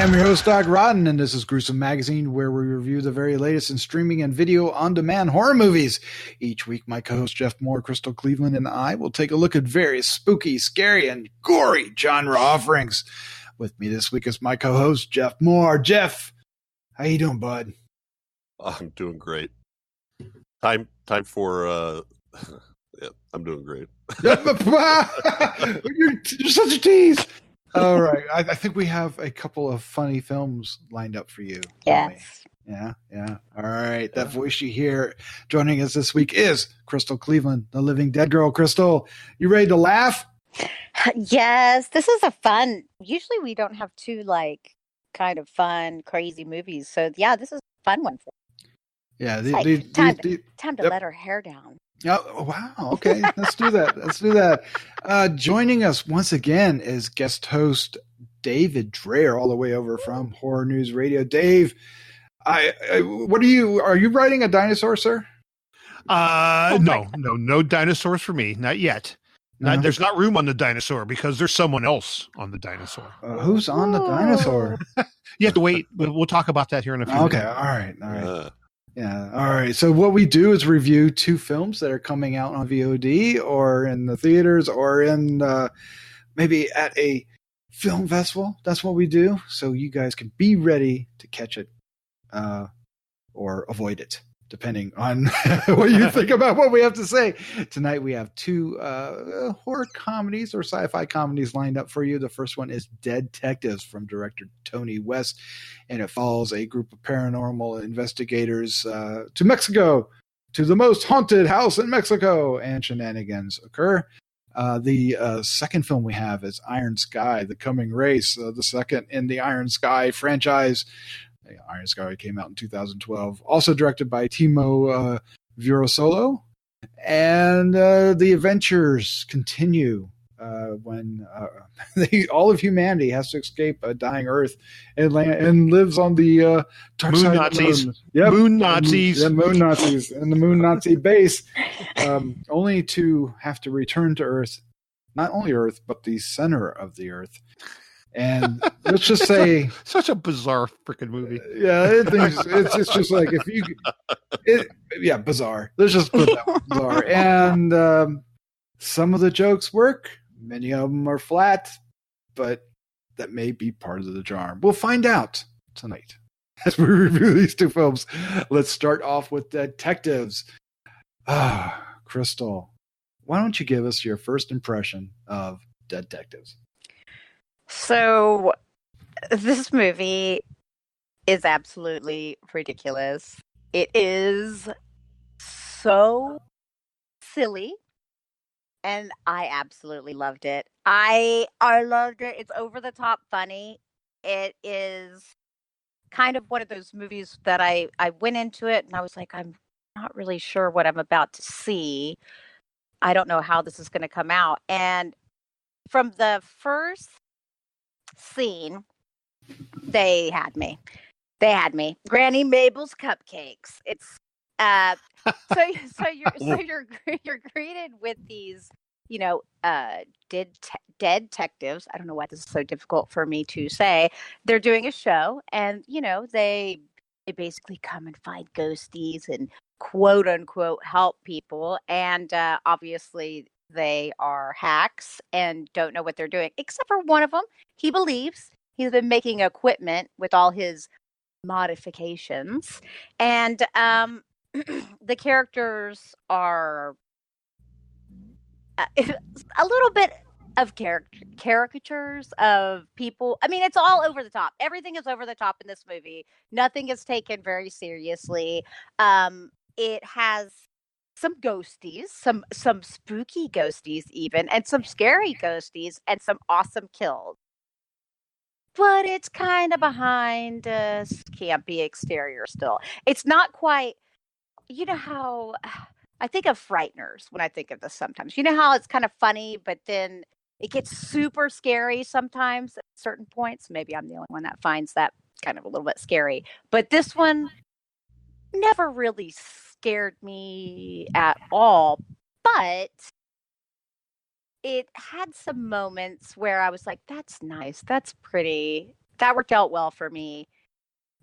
am your host, Doc Rodden, and this is Gruesome Magazine, where we review the very latest in streaming and video on-demand horror movies. Each week, my co-host Jeff Mohr, Crystal Cleveland, and I will take a look at various spooky, scary, and gory genre offerings. With me this week is my co-host, Jeff Mohr. Jeff, how you doing, bud? I'm doing great. Time for yeah, I'm doing great. you're such a tease. All right. I think we have a couple of funny films lined up for you. Yes. Yeah. All right. That voice you hear joining us this week is Crystal Cleveland, the living dead girl. Crystal, you ready to laugh? Yes. This is a fun. Usually we don't have two kind of fun, crazy movies. So yeah, this is a fun one. Yeah. Time to let her hair down. Oh, wow. Okay. Let's do that. Joining us once again is guest host David Dreher, all the way over from Horror News Radio. Dave, are you writing a dinosaur, sir? No dinosaurs for me. Not yet. There's not room on the dinosaur because there's someone else on the dinosaur. Who's on the dinosaur? You have to wait. We'll talk about that here in a few minutes. Okay. All right. Yeah. All right. So what we do is review two films that are coming out on VOD or in the theaters or in maybe at a film festival. That's what we do. So you guys can be ready to catch it or avoid it, depending on what you think about what we have to say. Tonight we have two horror comedies or sci-fi comedies lined up for you. The first one is Deadtectives from director Tony West, and it follows a group of paranormal investigators to Mexico, to the most haunted house in Mexico, and shenanigans occur. The second film we have is Iron Sky, The Coming Race, the second in the Iron Sky franchise. Iron Sky came out in 2012, also directed by Timo Vuoresola. And the adventures continue when all of humanity has to escape a dying Earth and lives on the dark Moon side Nazis. of the moon. Yep. Moon Nazis. Yeah, Moon Nazis and the Moon Nazi base, only to have to return to Earth. Not only Earth, but the center of the Earth. And let's just say, such a bizarre freaking movie. Yeah, it's just like bizarre. Let's just put that bizarre. And some of the jokes work, many of them are flat, but that may be part of the charm. We'll find out tonight as we review these two films. Let's start off with Deadtectives. Crystal, why don't you give us your first impression of Deadtectives? So this movie is absolutely ridiculous. It is so silly, and I absolutely loved it. I loved it. It's over the top funny. It is kind of one of those movies that I went into it and I was like, I'm not really sure what I'm about to see. I don't know how this is going to come out. And from the first scene, they had me. Granny Mabel's cupcakes. It's so you're greeted with these, deadtectives. I don't know why this is so difficult for me to say. They're doing a show, and they basically come and find ghosties and quote unquote help people, and obviously they are hacks and don't know what they're doing, except for one of them. He believes he's been making equipment with all his modifications. And the characters are a little bit of caricatures of people. I mean, it's all over the top. Everything is over the top in this movie. Nothing is taken very seriously. It has some ghosties, some spooky ghosties even, and some scary ghosties, and some awesome kills. But it's kind of behind a campy exterior still. It's not quite, how I think of Frighteners when I think of this sometimes. You know how it's kind of funny, but then it gets super scary sometimes at certain points. Maybe I'm the only one that finds that kind of a little bit scary. But this one never really scared me at all, but it had some moments where I was like, that's nice, that's pretty, that worked out well for me.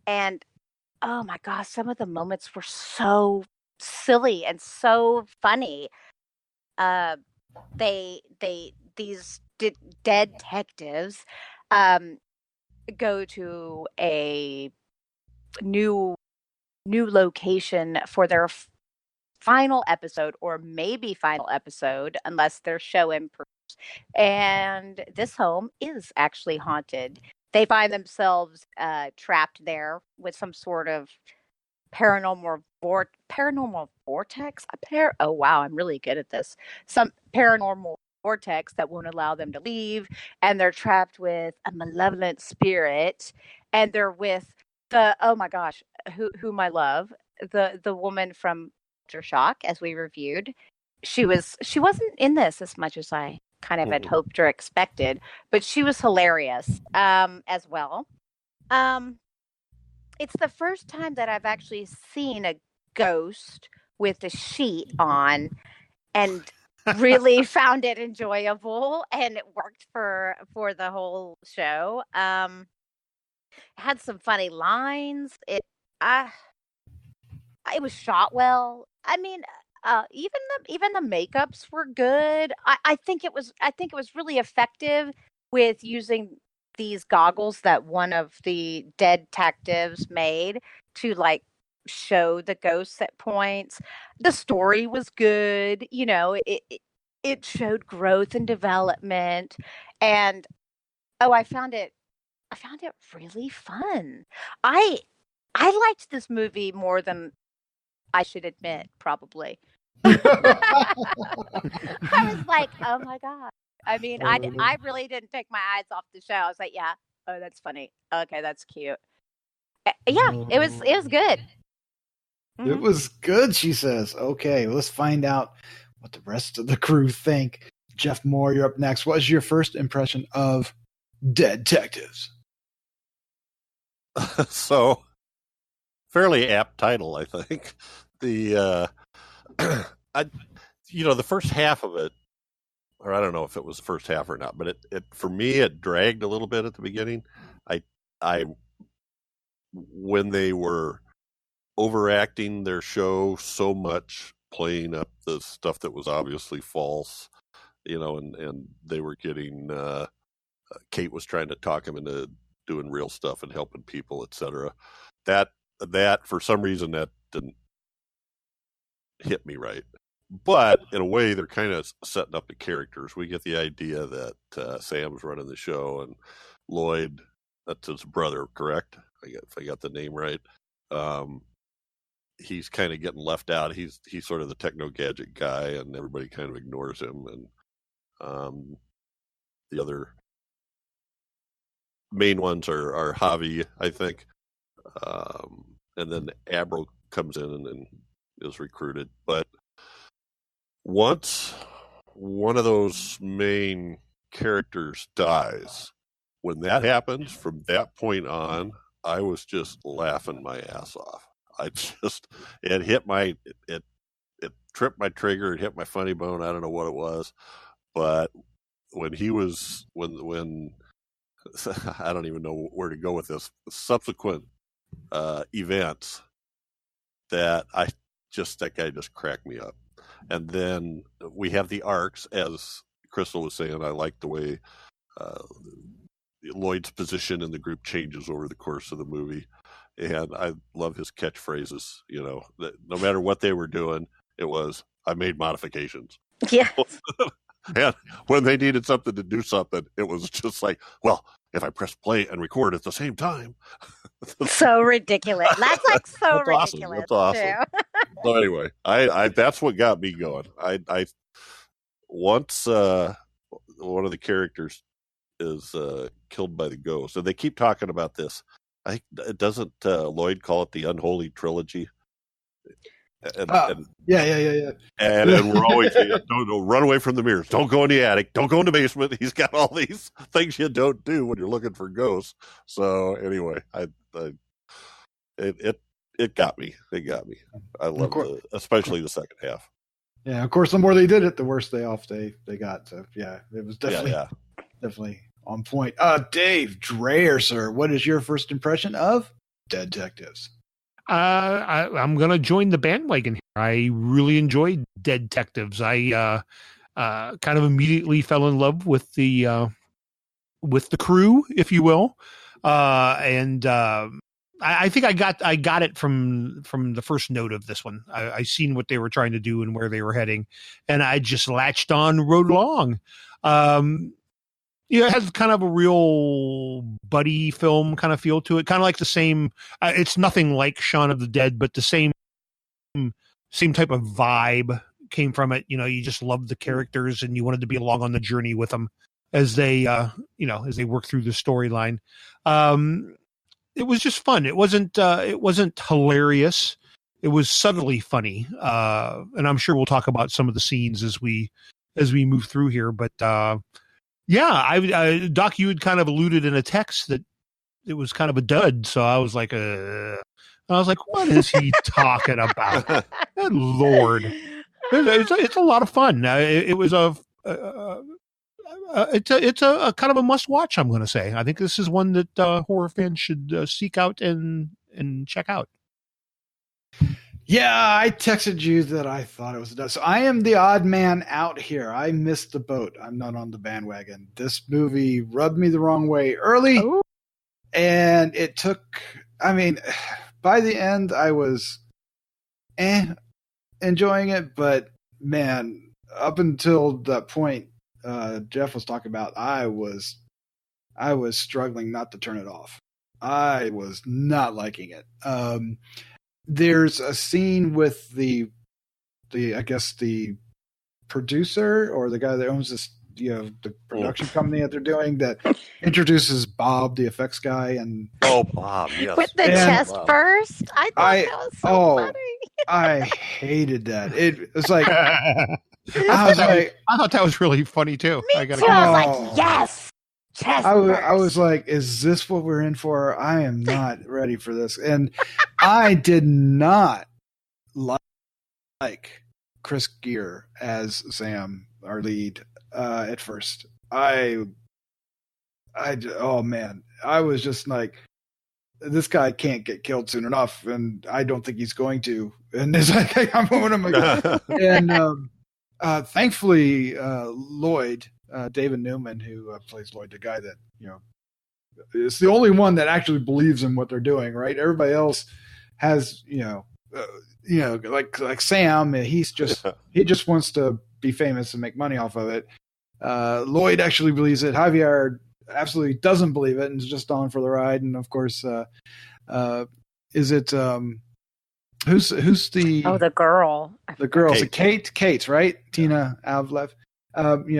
And oh my gosh, some of the moments were so silly and so funny. These deadtectives go to a new location for their final episode, or maybe final episode, unless their show improves. And this home is actually haunted. They find themselves trapped there with some sort of paranormal vortex. Oh wow, I'm really good at this. Some paranormal vortex that won't allow them to leave, and they're trapped with a malevolent spirit, and they're with the, oh my gosh, whom I love, the woman from Shock, as we reviewed. She wasn't in this as much as I kind of had hoped or expected, but she was hilarious as well. It's the first time that I've actually seen a ghost with a sheet on, and really found it enjoyable, and it worked for the whole show. Had some funny lines. It was shot well. I mean, even the makeups were good. I think it was really effective with using these goggles that one of the deadtectives made to like show the ghosts at points. The story was good. You know, it showed growth and development, and I found it really fun. I liked this movie more than I should admit, probably. I was like, oh my God. I mean, I really didn't take my eyes off the show. I was like, yeah, oh, that's funny. Okay, that's cute. Yeah, it was good. Mm-hmm. It was good, she says. Okay, let's find out what the rest of the crew think. Jeff Mohr, you're up next. What was your first impression of Deadtectives? So, fairly apt title, I think. The the first half of it, or I don't know if it was the first half or not, but it for me it dragged a little bit at the beginning. I when they were overacting their show so much, playing up the stuff that was obviously false, and they were getting Kate was trying to talk him into doing real stuff and helping people, etc. That for some reason that didn't hit me right. But in a way, they're kind of setting up the characters. We get the idea that Sam's running the show, and Lloyd, that's his brother, correct? If I got the name right. He's kind of getting left out. He's sort of the techno gadget guy, and everybody kind of ignores him. And the other main ones are Javi, I think, and then Abro comes in and is recruited. But once one of those main characters dies, when that happens, from that point on, I was just laughing my ass off. It tripped my trigger. It hit my funny bone. I don't know what it was, but when I don't even know where to go with this, subsequent events that guy just cracked me up. And then we have the arcs, as Crystal was saying. I like the way Lloyd's position in the group changes over the course of the movie. And I love his catchphrases, that no matter what they were doing, it was, I made modifications. Yeah. And when they needed something to do something, it was just like, well, if I press play and record at the same time. So ridiculous. That's like so that's ridiculous. Awesome. That's awesome. So anyway, I that's what got me going. I once one of the characters is killed by the ghost, and they keep talking about this. Doesn't Lloyd call it the unholy trilogy? Yeah. And we're always saying, don't run away from the mirrors. Don't go in the attic. Don't go in the basement. He's got all these things you don't do when you're looking for ghosts. So anyway, it got me. It got me. I love especially the second half. Yeah, of course, the more they did it, the worse they got. So yeah, it was definitely On point. Dave Dreher, sir, what is your first impression of Deadtectives? I'm going to join the bandwagon here. I really enjoyed Deadtectives. I kind of immediately fell in love with the crew, if you will, and I think I got it from the first note of this one. I seen what they were trying to do and where they were heading, and I just latched on, rode along. It has kind of a real buddy film kind of feel to it, kind of like the same. It's nothing like Shaun of the Dead, but the same type of vibe came from it. You just loved the characters and you wanted to be along on the journey with them as they, as they work through the storyline. It was just fun. It wasn't hilarious. It was subtly funny. And I'm sure we'll talk about some of the scenes as we move through here, but, yeah, Doc, you had kind of alluded in a text that it was kind of a dud. So I was like, what is he talking about? Good Lord. It's a lot of fun. It's a kind of a must watch, I'm going to say. I think this is one that horror fans should seek out and check out. Yeah, I texted you that I thought it was a dud. So I am the odd man out here. I missed the boat. I'm not on the bandwagon. This movie rubbed me the wrong way early. Ooh. And it took, by the end I was enjoying it, but man, up until that point Jeff was talking about, I was struggling not to turn it off. I was not liking it. There's a scene with the I guess the producer or the guy that owns this, the production company that they're doing, that introduces Bob, the effects guy, and Bob, yes, with the chest burst. I thought that was so funny. I hated that. It was like I thought that was really funny too. Me too. I was like, yes. I was like, is this what we're in for? I am not ready for this. And I did not like Chris Gere as Sam, our lead, at first. Oh man, I was just like, this guy can't get killed soon enough, and I don't think he's going to. And it's like, and thankfully, Lloyd, David Newman, who plays Lloyd, the guy that is the only one that actually believes in what they're doing. Right? Everybody else has, like Sam. He just wants to be famous and make money off of it. Lloyd actually believes it. Javier absolutely doesn't believe it and is just on for the ride. And of course, is it who's the girl? The girl, Kate, right? Tina Avlev.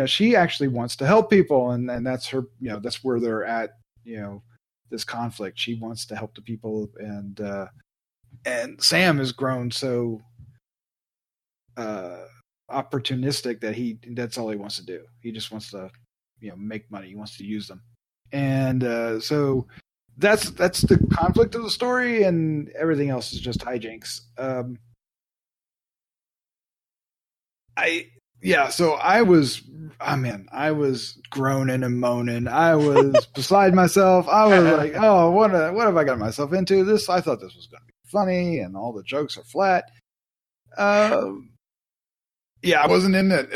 She actually wants to help people, and that's her. That's where they're at. This conflict. She wants to help the people, and Sam has grown so opportunistic that that's all he wants to do. He just wants to, make money. He wants to use them, and so that's the conflict of the story, and everything else is just hijinks. So I was groaning and moaning. I was beside myself. I was like, oh, what have I got myself into? I thought this was going to be funny, and all the jokes are flat. I wasn't in it.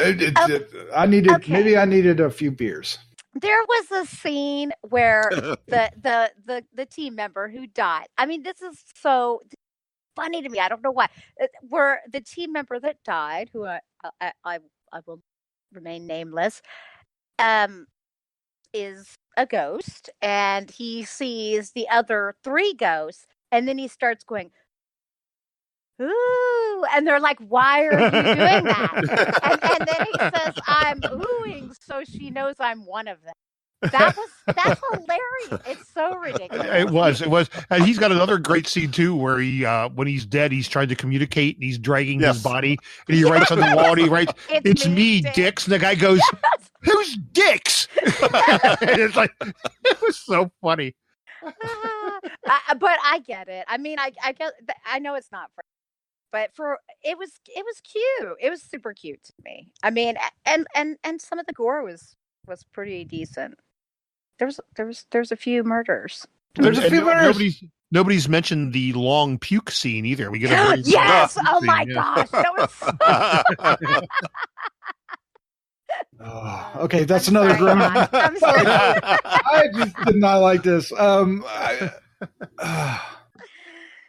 Maybe I needed a few beers. There was a scene where the team member who died. This is so funny to me. I don't know why. Where the team member that died, who I will remain nameless, is a ghost, and he sees the other 3 ghosts, and then he starts going, ooh, and they're like, why are you doing that? and then he says, I'm oohing so she knows I'm one of them. That's hilarious. It's so ridiculous. It was. And he's got another great scene too, where he, when he's dead, he's trying to communicate and he's dragging his body, and he writes on the wall, and he writes, "It's me, Dix." And the guy goes, "Who's Dix?" It's like, it was so funny. But I get it. I get. I know it's not for. But it was cute. It was super cute to me. And some of the gore was pretty decent. there's a few murders. There's a few murders. Nobody's mentioned the long puke scene either. We get a very yes. long Oh scene, my yeah. gosh, that was. Oh, okay, that's another groan. I'm sorry. I just did not like this. And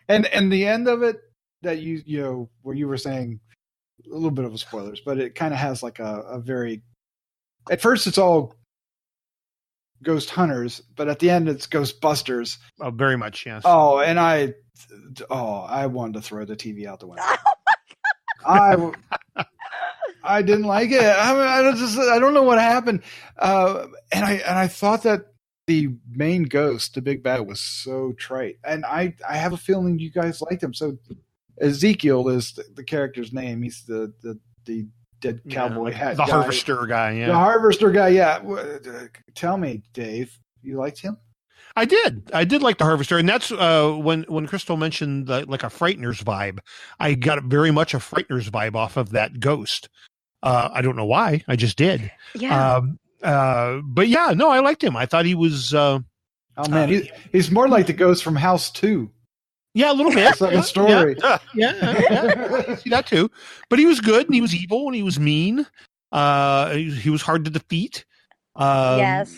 the end of it that you know where you were saying a little bit of a spoilers, but it kind of has like a very. At first, it's all ghost hunters, but at the end, it's Ghostbusters. Oh, very much, yes. Oh, and I wanted to throw the TV out the window. I didn't like it. I don't know what happened. And I thought that the main ghost, the big bad, was so trite. And I have a feeling you guys liked him. So Ezekiel is the character's name. He's the dead cowboy hat the guy. harvester guy. Yeah, the harvester guy. Yeah. Tell me, Dave, you liked him? I did like the harvester, and that's when Crystal mentioned like a Frighteners vibe. I got very much a Frighteners vibe off of that ghost. I don't know why. I just did. Yeah. But yeah, no, I liked him. I thought he was. Oh man, he's more like the ghost from House 2. Yeah, a little bit. It's like a story. Yeah. I see that too. But he was good, and he was evil, and he was mean. He was hard to defeat. Yes.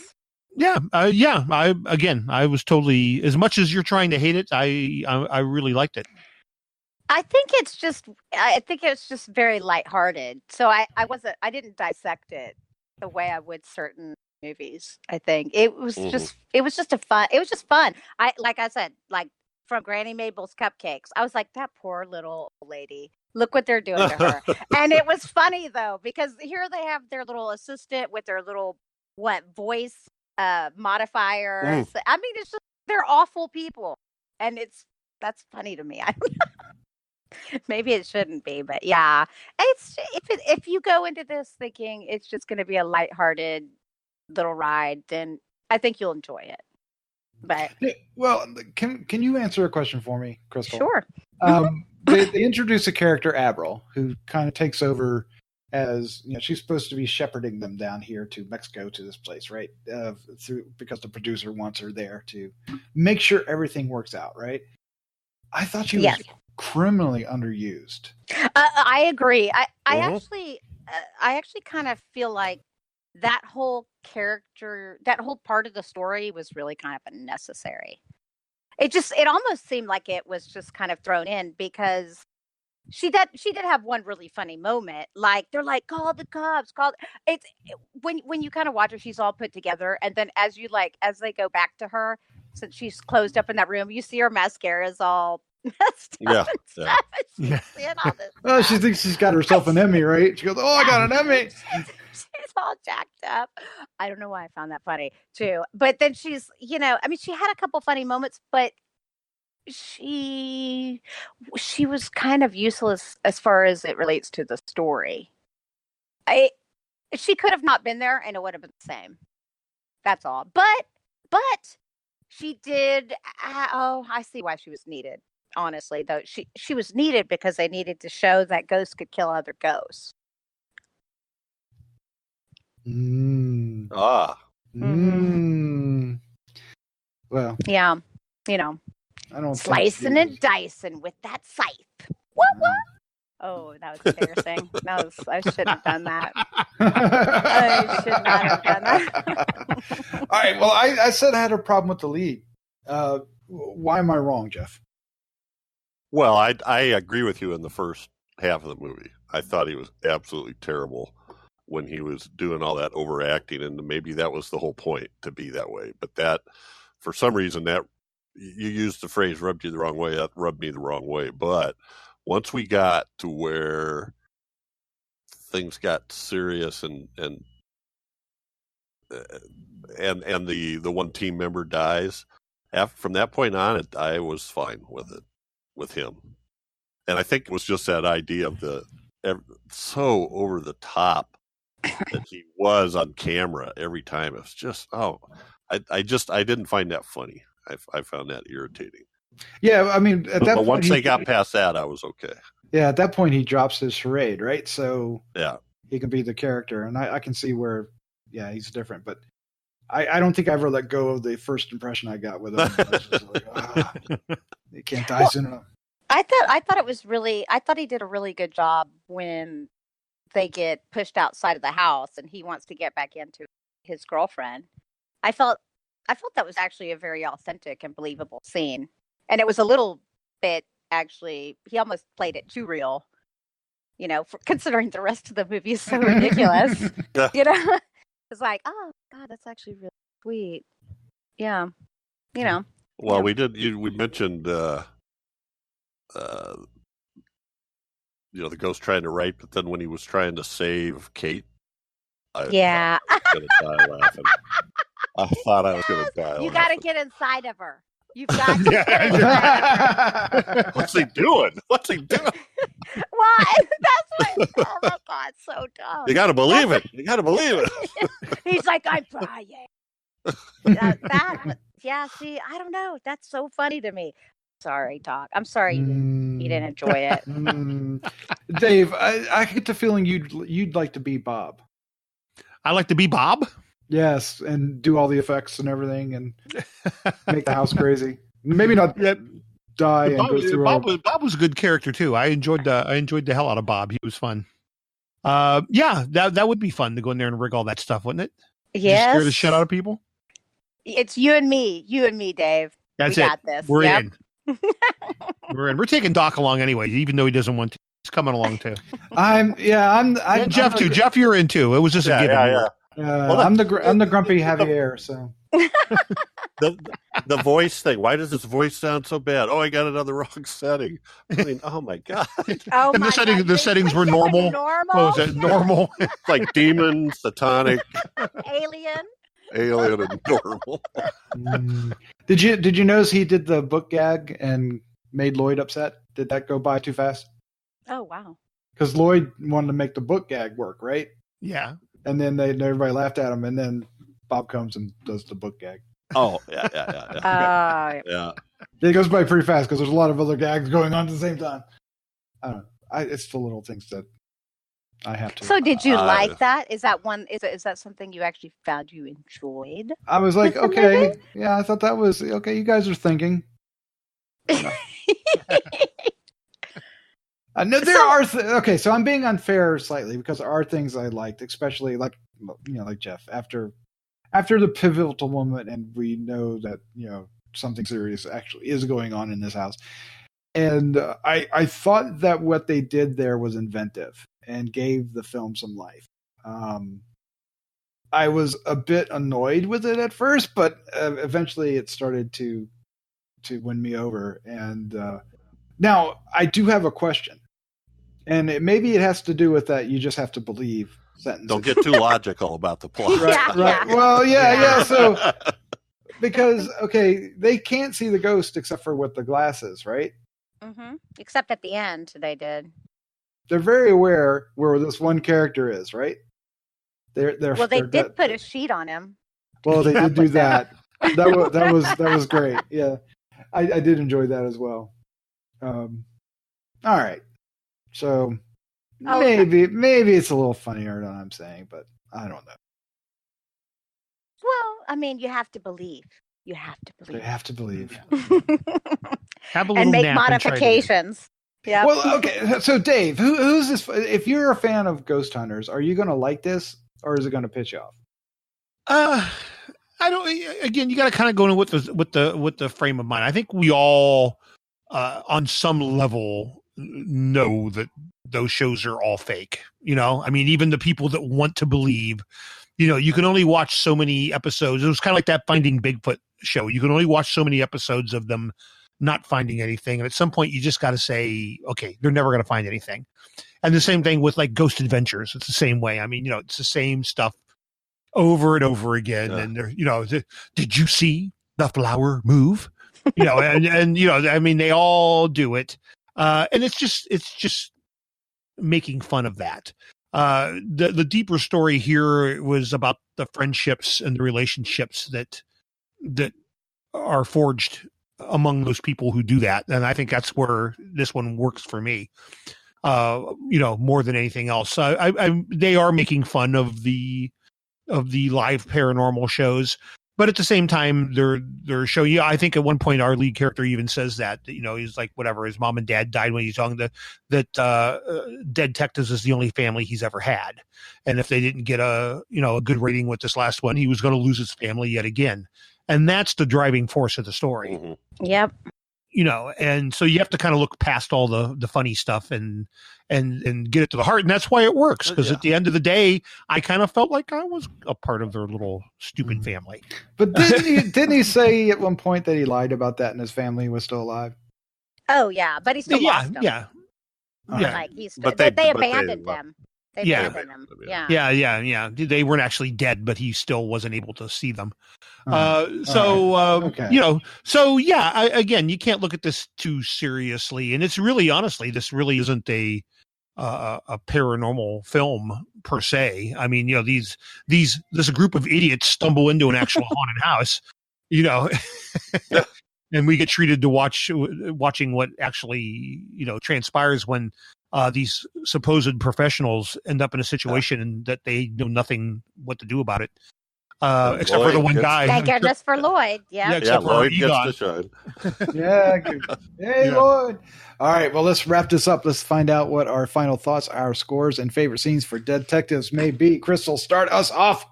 Yeah. I was totally, as much as you're trying to hate it, I really liked it. I think it's just very lighthearted. So I didn't dissect it the way I would certain movies. I think it was just fun. Like I said, like from Granny Mabel's Cupcakes, I was like, that poor little old lady. Look what they're doing to her. And it was funny though, because here they have their little assistant with their little voice modifiers. I mean, it's just they're awful people, and that's funny to me. I don't know. Maybe it shouldn't be, but yeah, it's if you go into this thinking it's just going to be a lighthearted little ride, then I think you'll enjoy it. But well, can you answer a question for me, Crystal? Sure. They introduce a character, Avril, who kind of takes over as, you know, she's supposed to be shepherding them down here to Mexico, to this place, right? Because the producer wants her there to make sure everything works out, right? I thought she was criminally underused. I agree. I actually kind of feel like that whole character, that whole part of the story was really kind of unnecessary. It almost seemed like it was just kind of thrown in because she did have one really funny moment. Like they're like, call the cops, when you kind of watch her, she's all put together, and then as they go back to her, since she's closed up in that room, you see her mascara is all messed up and stuff. And she's seeing all this well, she thinks she's got herself an Emmy, right? She goes, "Oh, I got an Emmy." She's all jacked up. I don't know why I found that funny too. But then she's, she had a couple funny moments, but she was kind of useless as far as it relates to the story. She could have not been there and it would have been the same. That's all. But she did. I see why she was needed. Honestly, though, she was needed because they needed to show that ghosts could kill other ghosts. Well, yeah, I don't slicing and dicing with that scythe. What? Oh, that was embarrassing. I shouldn't have done that. I should not have done that. All right. Well, I said I had a problem with the lead. Why am I wrong, Jeff? Well, I agree with you in the first half of the movie. I thought he was absolutely terrible when he was doing all that overacting, and maybe that was the whole point, to be that way. But that, for some reason, that you used the phrase "rubbed you the wrong way." That rubbed me the wrong way. But once we got to where things got serious and the one team member dies, from that point on, I was fine with him. And I think it was just that idea of so over the top that he was on camera every time. It was just, I didn't find that funny. I found that irritating. Yeah, I mean, at that but once they got past that, I was okay. Yeah, at that point he drops his charade, right? So yeah, he can be the character, and I can see where, he's different. But I don't think I ever let go of the first impression I got with him. I was just like, you can't die soon enough. I thought it was really. I thought he did a really good job when they get pushed outside of the house and he wants to get back into his girlfriend. I felt that was actually a very authentic and believable scene, and it was a little bit actually. He almost played it too real, considering the rest of the movie is so ridiculous. It's like, oh God, that's actually really sweet. Yeah, Well, we did. We mentioned, the ghost trying to rape, but then when he was trying to save Kate, I was going to die laughing. I thought I was going to die. You got to get inside of her. You've got to get inside of her. What's he doing? Why? That's what. Oh my God, so dumb. You got to believe it. He's like, I'm trying. See, I don't know. That's so funny to me. Sorry, Doc. I'm sorry you didn't enjoy it. Dave, I get the feeling you'd like to be Bob. I like to be Bob? Yes, and do all the effects and everything and make the house crazy. Maybe not die and go through Bob was a good character too. I enjoyed the hell out of Bob. He was fun. That would be fun to go in there and rig all that stuff, wouldn't it? Yes. Scare the shit out of people? It's you and me, Dave. That's we it. Got this. We're in. We're taking Doc along anyway, even though he doesn't want to. He's coming along too. Jeff too. Jeff, you're in too. It was just a given. Yeah. I'm the grumpy Javier. So the voice thing. Why does his voice sound so bad? Oh, I got it on the wrong setting. I mean, oh my God. Oh and the settings were normal. Normal. What was that? Normal. Like demon, satanic, alien and normal. Did you notice he did the book gag and made Lloyd upset? Did that go by too fast? Oh wow! Because Lloyd wanted to make the book gag work, right? Yeah. And then everybody laughed at him, and then Bob comes and does the book gag. Oh yeah. Yeah. It goes by pretty fast because there's a lot of other gags going on at the same time. I don't know. It's the little things that I have to. So did you like that? Is that one? Is that something you actually found you enjoyed? I was like, okay, yeah, I thought that was okay. You guys are thinking. No, there are okay. So I'm being unfair slightly because there are things I liked, especially like Jeff after the pivotal moment, and we know that something serious actually is going on in this house. And I thought that what they did there was inventive and gave the film some life. I was a bit annoyed with it at first, but eventually it started to win me over. And now I do have a question, and maybe it has to do with that. You just have to believe sentences. Don't get too logical about the plot. Right. Well, yeah. So because they can't see the ghost except for with the glasses, right? Mm-hmm. Except at the end, they did. They're very aware where this one character is, right? They did put a sheet on him. Well, they did do that. That was great. Yeah, I did enjoy that as well. All right, so maybe it's a little funnier than I'm saying, but I don't know. Well, I mean, you have to believe. You have to believe. And make modifications. Yeah. Well, okay. So, Dave, who's this? If you're a fan of Ghost Hunters, are you going to like this, or is it going to piss you off? I don't. Again, you got to kind of go in with the frame of mind. I think we all, on some level, know that those shows are all fake. I mean, even the people that want to believe, you can only watch so many episodes. It was kind of like that Finding Bigfoot show. You can only watch so many episodes of them not finding anything. And at some point you just got to say, okay, they're never going to find anything. And the same thing with like Ghost Adventures. It's the same way. I mean, it's the same stuff over and over again. Yeah. And did you see the flower move? And I mean, they all do it. And it's just making fun of that. The deeper story here was about the friendships and the relationships that are forged among those people who do that. And I think that's where this one works for me, more than anything else. They are making fun of the live paranormal shows. But at the same time, they're showing you. I think at one point our lead character even says that he's like, whatever, his mom and dad died when he was young. That Deadtectives is the only family he's ever had, and if they didn't get a good rating with this last one, he was going to lose his family yet again. And that's the driving force of the story. Mm-hmm. Yep. And so you have to kind of look past all the funny stuff and get it to the heart. And that's why it works. Because at the end of the day, I kind of felt like I was a part of their little stupid family. But didn't he say at one point that he lied about that and his family was still alive? Oh yeah, but he still lost them. Yeah. Like they abandoned them. They abandoned him. Yeah. They weren't actually dead, but he still wasn't able to see them. Again, you can't look at this too seriously. And it's really, honestly, this really isn't a paranormal film per se. I mean, this group of idiots stumble into an actual haunted house, and we get treated to watching what actually, transpires when these supposed professionals end up in a situation that they know nothing what to do about it. Except for the one guy. Thank goodness for Lloyd. Yeah, Lloyd gets to shine. Yeah. Hey, Lloyd. All right, well, let's wrap this up. Let's find out what our final thoughts, our scores, and favorite scenes for Deadtectives may be. Crystal, start us off.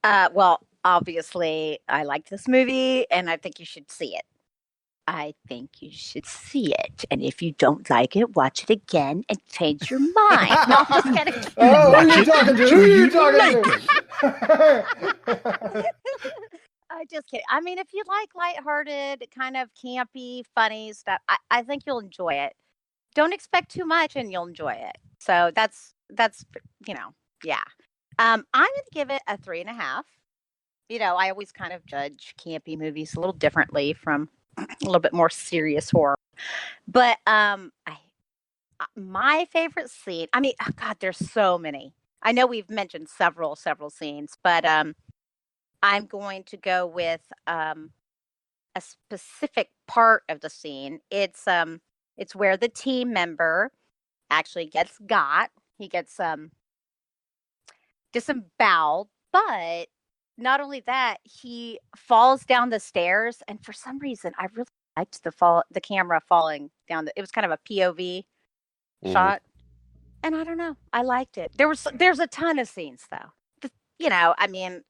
Well, obviously, I liked this movie, and I think you should see it. I think you should see it. And if you don't like it, watch it again and change your mind. No, I'm just kidding. Oh, who are you talking to? Who are you talking to? I'm just kidding. I mean, if you like lighthearted, kind of campy, funny stuff, I think you'll enjoy it. Don't expect too much and you'll enjoy it. So that's yeah. I'm going to give it a 3.5. I always kind of judge campy movies a little differently from a little bit more serious horror. But my favorite scene, I mean, oh God, there's so many. I know we've mentioned several scenes, but I'm going to go with a specific part of the scene. It's where the team member actually gets got. He gets disemboweled, but not only that, he falls down the stairs, and for some reason, I really liked the camera falling down. It was kind of a POV shot, and I don't know, I liked it. There's a ton of scenes though, I mean,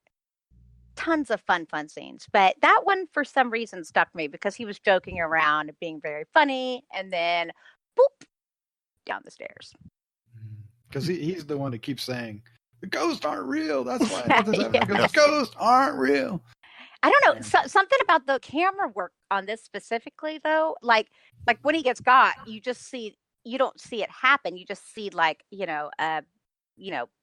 tons of fun scenes, but that one for some reason stuck me because he was joking around and being very funny, and then boop down the stairs. Because he's the one that keeps saying, the ghosts aren't real. That's why the ghosts aren't real. I don't know. Something about the camera work on this specifically, though, like when he gets got, you don't see it happen. You just see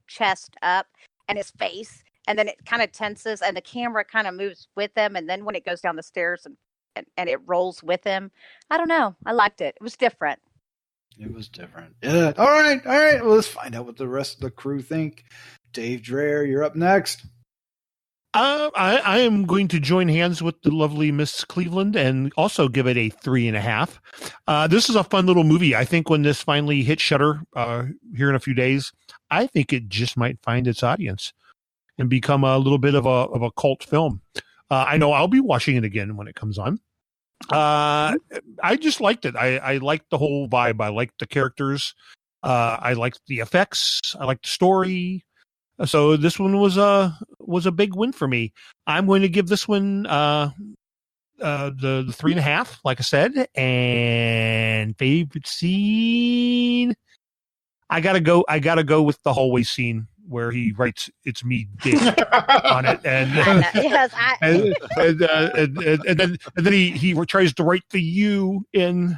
chest up and his face, and then it kind of tenses, and the camera kind of moves with him, and then when it goes down the stairs and it rolls with him, I don't know. I liked it. It was different. It was different. Yeah. All right. Well, let's find out what the rest of the crew think. Dave Dreher, you're up next. I am going to join hands with the lovely Miss Cleveland and also give it a 3.5. This is a fun little movie. I think when this finally hits Shudder here in a few days, I think it just might find its audience and become a little bit of a cult film. I know I'll be watching it again when it comes on. I just liked it. I liked the whole vibe. I liked the characters. I liked the effects. I liked the story. So this one was a big win for me. I'm going to give this one the 3.5, like I said. And favorite scene, I gotta go with the hallway scene where he writes "It's me, Dick" on it, and then he tries to write the "U" in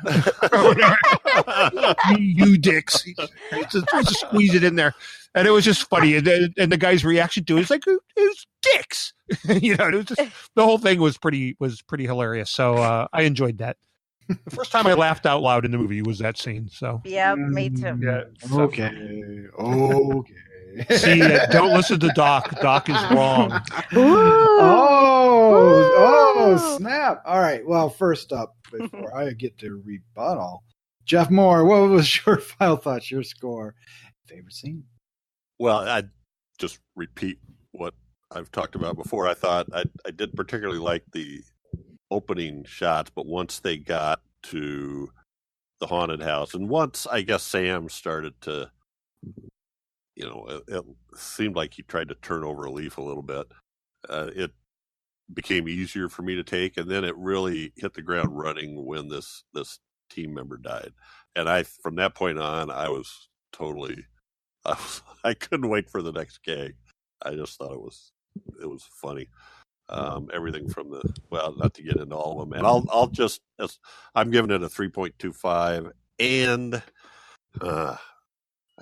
"You dicks." He tries to squeeze it in there, and it was just funny. And the guy's reaction to it is like, "It's dicks," It was just, the whole thing was pretty hilarious. So I enjoyed that. The first time I laughed out loud in the movie was that scene. So yeah, me too. Yeah. Okay. See, don't listen to Doc. Doc is wrong. Oh, snap. All right. Well, first up, before I get to rebuttal, Jeff Mohr, what was your final thoughts, your score, favorite scene? Well, I just repeat I've talked about before. I thought I did particularly like the opening shots, but once they got to the haunted house, and once I guess Sam started to, it seemed like he tried to turn over a leaf a little bit. It became easier for me to take, and then it really hit the ground running when this team member died, and from that point on I couldn't wait for the next gag. I just thought it was funny. Everything from not to get into all of them, and I'm giving it a 3.25, and I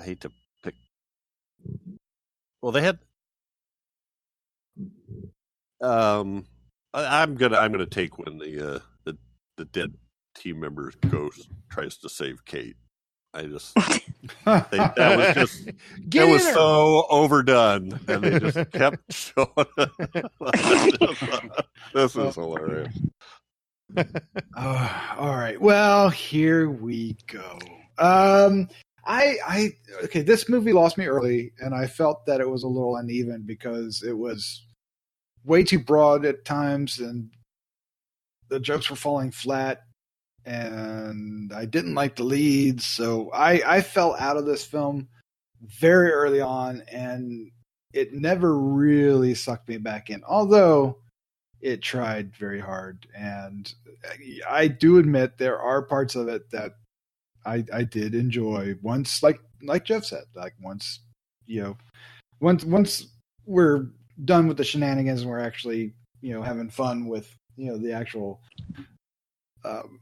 hate to pick. Well, they had. I'm gonna take when the dead team member's ghost tries to save Kate. I just think that was just it was so overdone, and they just kept showing it. This is hilarious. All right. Well, here we go. Okay, this movie lost me early, and I felt that it was a little uneven because it was way too broad at times, and the jokes were falling flat, and I didn't like the leads, so I fell out of this film very early on, and it never really sucked me back in, although it tried very hard. And I do admit there are parts of it that I did enjoy. Once, like Jeff said, once we're done with the shenanigans and we're actually having fun with the actual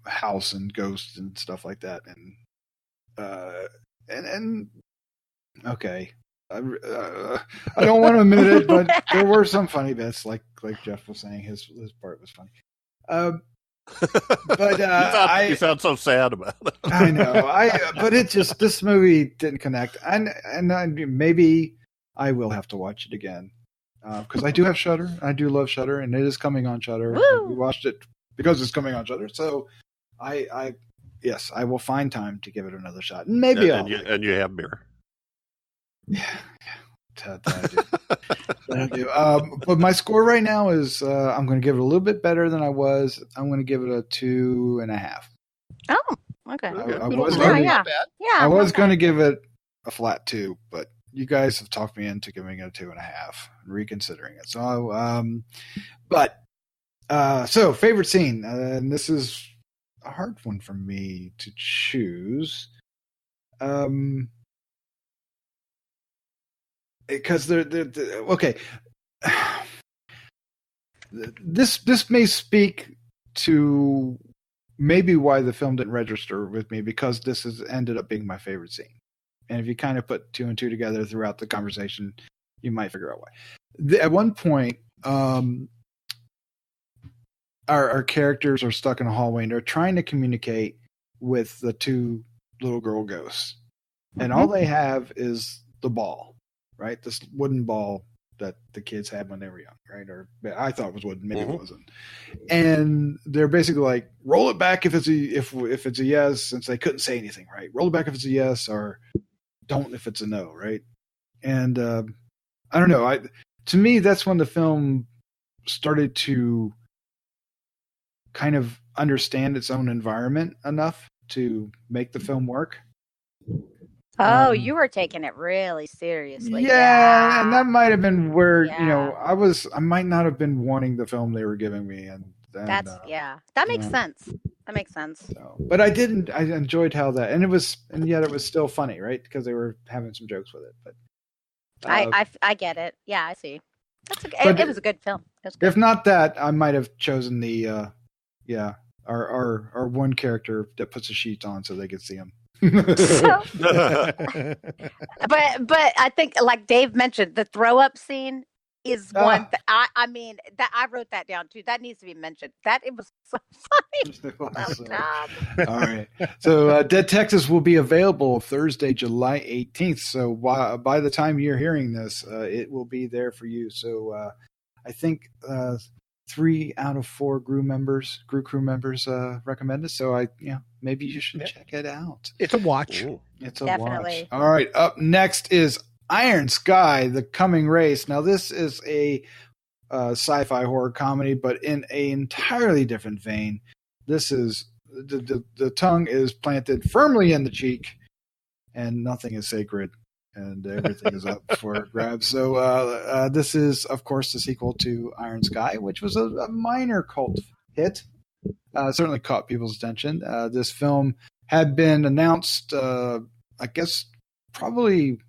house and ghosts and stuff like that, and okay, I don't want to admit it, but there were some funny bits, like Jeff was saying, his part was funny. But you sound so sad about it. I know. But this movie didn't connect, and maybe I will have to watch it again because I do have Shudder. I do love Shudder, and it is coming on Shudder. We watched it because it's coming on Shudder. So I will find time to give it another shot. Maybe and you have Mirror. Yeah. I do. But my score right now is I'm going to give it a little bit better than I was. I'm going to give it a 2.5. Oh, okay. I was going to give it a flat 2, but you guys have talked me into giving it a 2.5 and reconsidering it. So, so favorite scene, and this is a hard one for me to choose. Because okay. This may speak to maybe why the film didn't register with me, because this has ended up being my favorite scene. And if you kind of put 2 and 2 together throughout the conversation, you might figure out why. At one point, our characters are stuck in a hallway and they're trying to communicate with the 2 little girl ghosts. And all they have is the ball. Right, this wooden ball that the kids had when they were young, right? Or I thought it was wooden, maybe it wasn't. And they're basically like, roll it back if it's a yes, since they couldn't say anything, right? Roll it back if it's a yes, or don't if it's a no, right? And I don't know. To me, that's when the film started to kind of understand its own environment enough to make the film work. Oh, you were taking it really seriously. Yeah, and that might have been where I might not have been wanting the film they were giving me, and that makes sense. That makes sense. So, but I enjoyed how that, and yet it was still funny, right? Because they were having some jokes with it. But I get it. Yeah, I see. It was a good film. If not that, I might have chosen the our one character that puts the sheets on so they could see him. But I think, like Dave mentioned, the throw up scene is one that I wrote that down too. That needs to be mentioned. It was so funny. All right. So Deadtectives will be available Thursday, July 18th. So by the time you're hearing this, it will be there for you. So I think 3 out of 4 Grue-Crew members recommend it. So maybe you should check it out. It's a watch. Ooh. It's a Definitely. watch. All right. Up next is Iron Sky, The Coming Race. Now, this is a sci-fi horror comedy, but in an entirely different vein. This is the tongue is planted firmly in the cheek, and nothing is sacred, and everything is up for grabs. So this is, of course, the sequel to Iron Sky, which was a minor cult hit. Certainly caught people's attention. This film had been announced, I guess, probably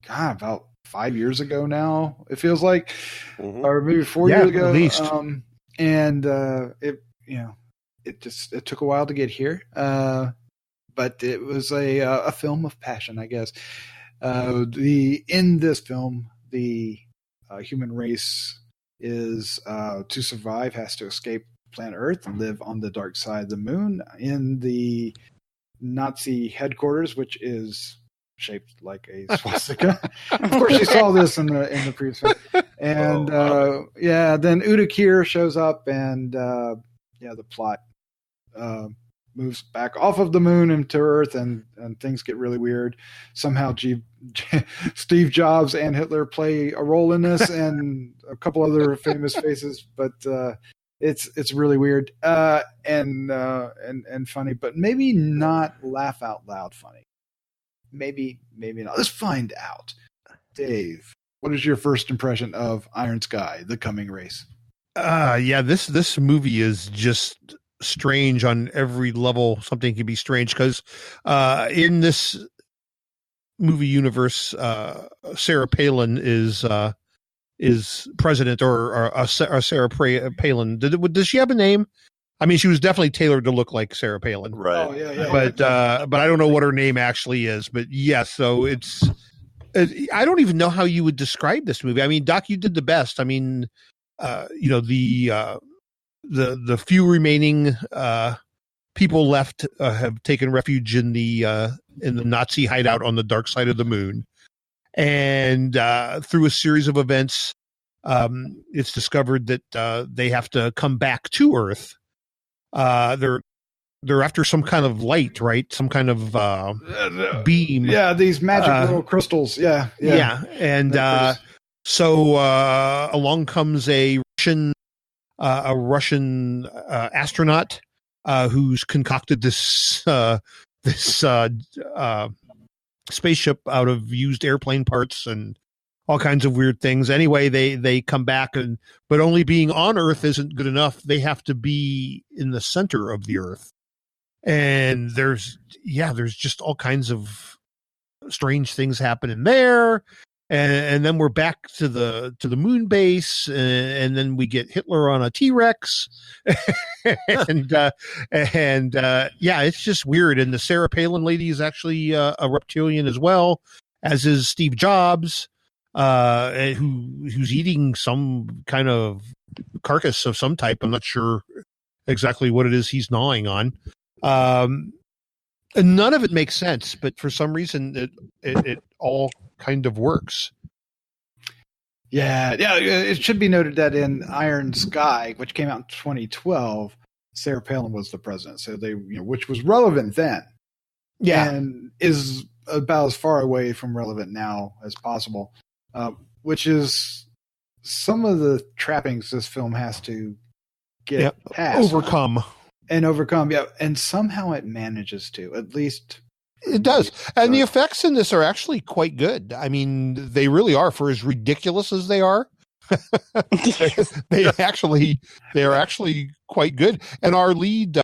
about 5 years ago now, it feels like, or maybe 4 years ago. At least. It took a while to get here, but it was a film of passion, I guess. In this film, the human race is to survive has to escape planet Earth and live on the dark side of the moon in the Nazi headquarters, which is shaped like a swastika. Of course, you saw this in the previous film. And then Uda Kier shows up, and the plot moves back off of the moon into Earth, and things get really weird. Somehow Steve Jobs and Hitler play a role in this, and a couple other famous faces, but it's really weird and funny, but maybe not laugh out loud funny. Maybe not. Let's find out. Dave, what is your first impression of Iron Sky, The Coming Race? This movie is just strange on every level. Something can be strange because in this movie universe, Sarah Palin is president, or Sarah Palin. Does she have a name? I mean, she was definitely tailored to look like Sarah Palin, right? Oh, yeah. But I don't know what her name actually is. But yeah, so I don't even know how you would describe this movie. I mean, Doc, you did the best. I mean, the few remaining people left have taken refuge in the Nazi hideout on the dark side of the moon, and through a series of events, it's discovered that they have to come back to Earth. They're after some kind of light, right? Some kind of beam. Yeah, these magic little crystals. Yeah. And so along comes a Russian astronaut who's concocted this spaceship out of used airplane parts and all kinds of weird things. Anyway, they come back, but only being on Earth isn't good enough. They have to be in the center of the Earth. And there's just all kinds of strange things happening there. And then we're back to the moon base, and then we get Hitler on a T-Rex, and it's just weird. And the Sarah Palin lady is actually a reptilian as well, as is Steve Jobs, who's eating some kind of carcass of some type. I'm not sure exactly what it is he's gnawing on. And none of it makes sense, but for some reason it all kind of works. Yeah. It should be noted that in Iron Sky, which came out in 2012, Sarah Palin was the president. So which was relevant then. Yeah. And is about as far away from relevant now as possible, which is some of the trappings this film has to get past. Overcome. Yeah. And somehow it manages to, at least. It does. And the effects in this are actually quite good. I mean, they really are, for as ridiculous as they are. they are actually quite good. And our lead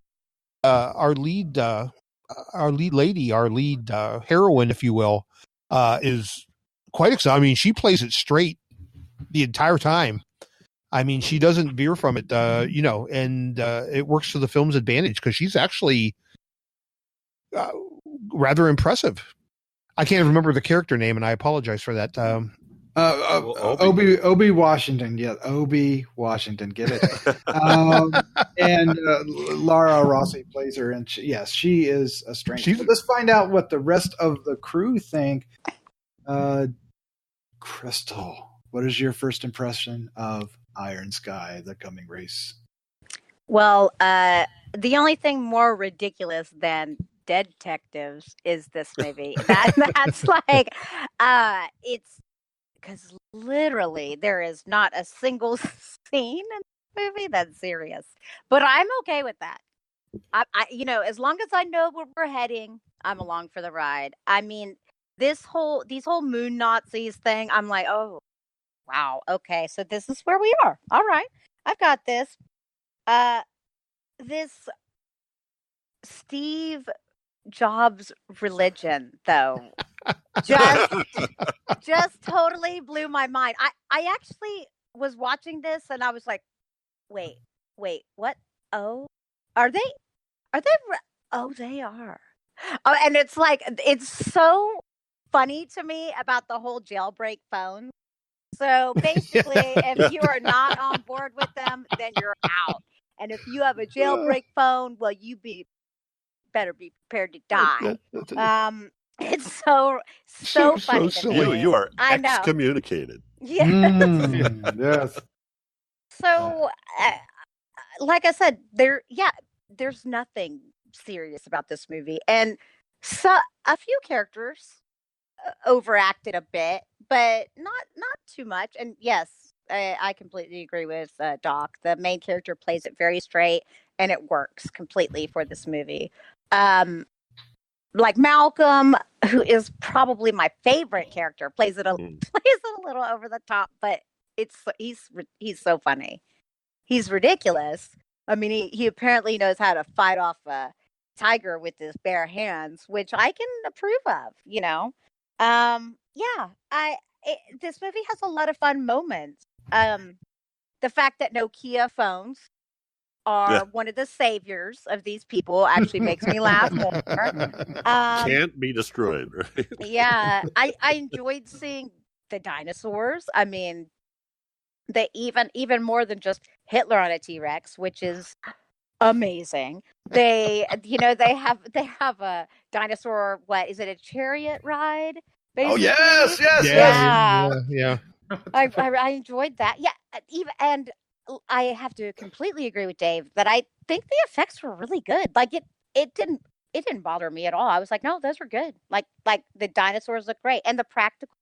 heroine, if you will, is quite exciting. I mean, she plays it straight the entire time. I mean, she doesn't veer from it, and it works to the film's advantage because she's actually rather impressive. I can't remember the character name, and I apologize for that. Obi Washington. Yeah, Obi Washington. Get it? And Lara Rossi plays her, and she is a strength. Let's find out what the rest of the crew think. Crystal, what is your first impression of Iron Sky, The Coming Race? Well, the only thing more ridiculous than Deadtectives is this movie. That's like, it's because literally there is not a single scene in the movie that's serious. But I'm okay with that. As long as I know where we're heading, I'm along for the ride. I mean, these whole moon Nazis thing, I'm like, oh, wow, okay, so this is where we are. All right, I've got this. This Steve Jobs religion, though, just totally blew my mind. I actually was watching this and I was like, wait, what? Oh, are they? Oh, they are. Oh, and it's like, it's so funny to me about the whole jailbreak phone. So basically, if you are not on board with them, then you're out. And if you have a jailbreak phone, well, better be prepared to die. It's so funny. So you are excommunicated. Yeah. Yes. So, like I said, there's nothing serious about this movie, and so a few characters overacted a bit, but not too much. And yes, I completely agree with Doc. The main character plays it very straight, and it works completely for this movie. Like Malcolm, who is probably my favorite character, plays it a little over the top, but he's so funny. He's ridiculous. I mean, he apparently knows how to fight off a tiger with his bare hands, which I can approve of. This movie has a lot of fun moments. The fact that Nokia phones are one of the saviors of these people actually makes me laugh more. Can't be destroyed, right? Yeah, I enjoyed seeing the dinosaurs. I mean, they even more than just Hitler on a T-Rex, which is amazing. They have a dinosaur. What is it? A chariot ride? Basically? Oh yes. Yeah. I enjoyed that. Yeah, and I have to completely agree with Dave that I think the effects were really good. Like it didn't bother me at all. I was like, no, those were good. Like the dinosaurs look great, and the practical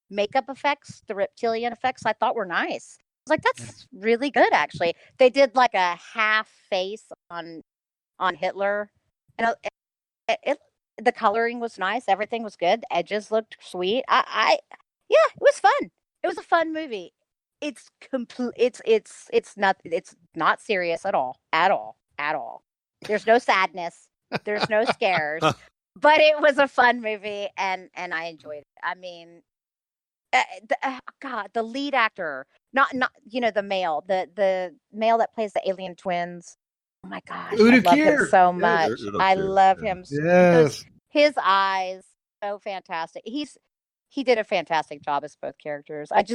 makeup effects, the reptilian effects, I thought were nice. I was like, that's really good, actually. They did like a half face on Hitler, and the coloring was nice. Everything was good. The edges looked sweet. Yeah, it was fun. It was a fun movie. It's it's not serious at all. There's no sadness. There's no scares. But it was a fun movie, and I enjoyed it. I mean, God, the lead actor, not the male, the male that plays the alien twins. Oh my gosh, I love him so much. I love him. Yes, his eyes, so fantastic. He did a fantastic job as both characters. Although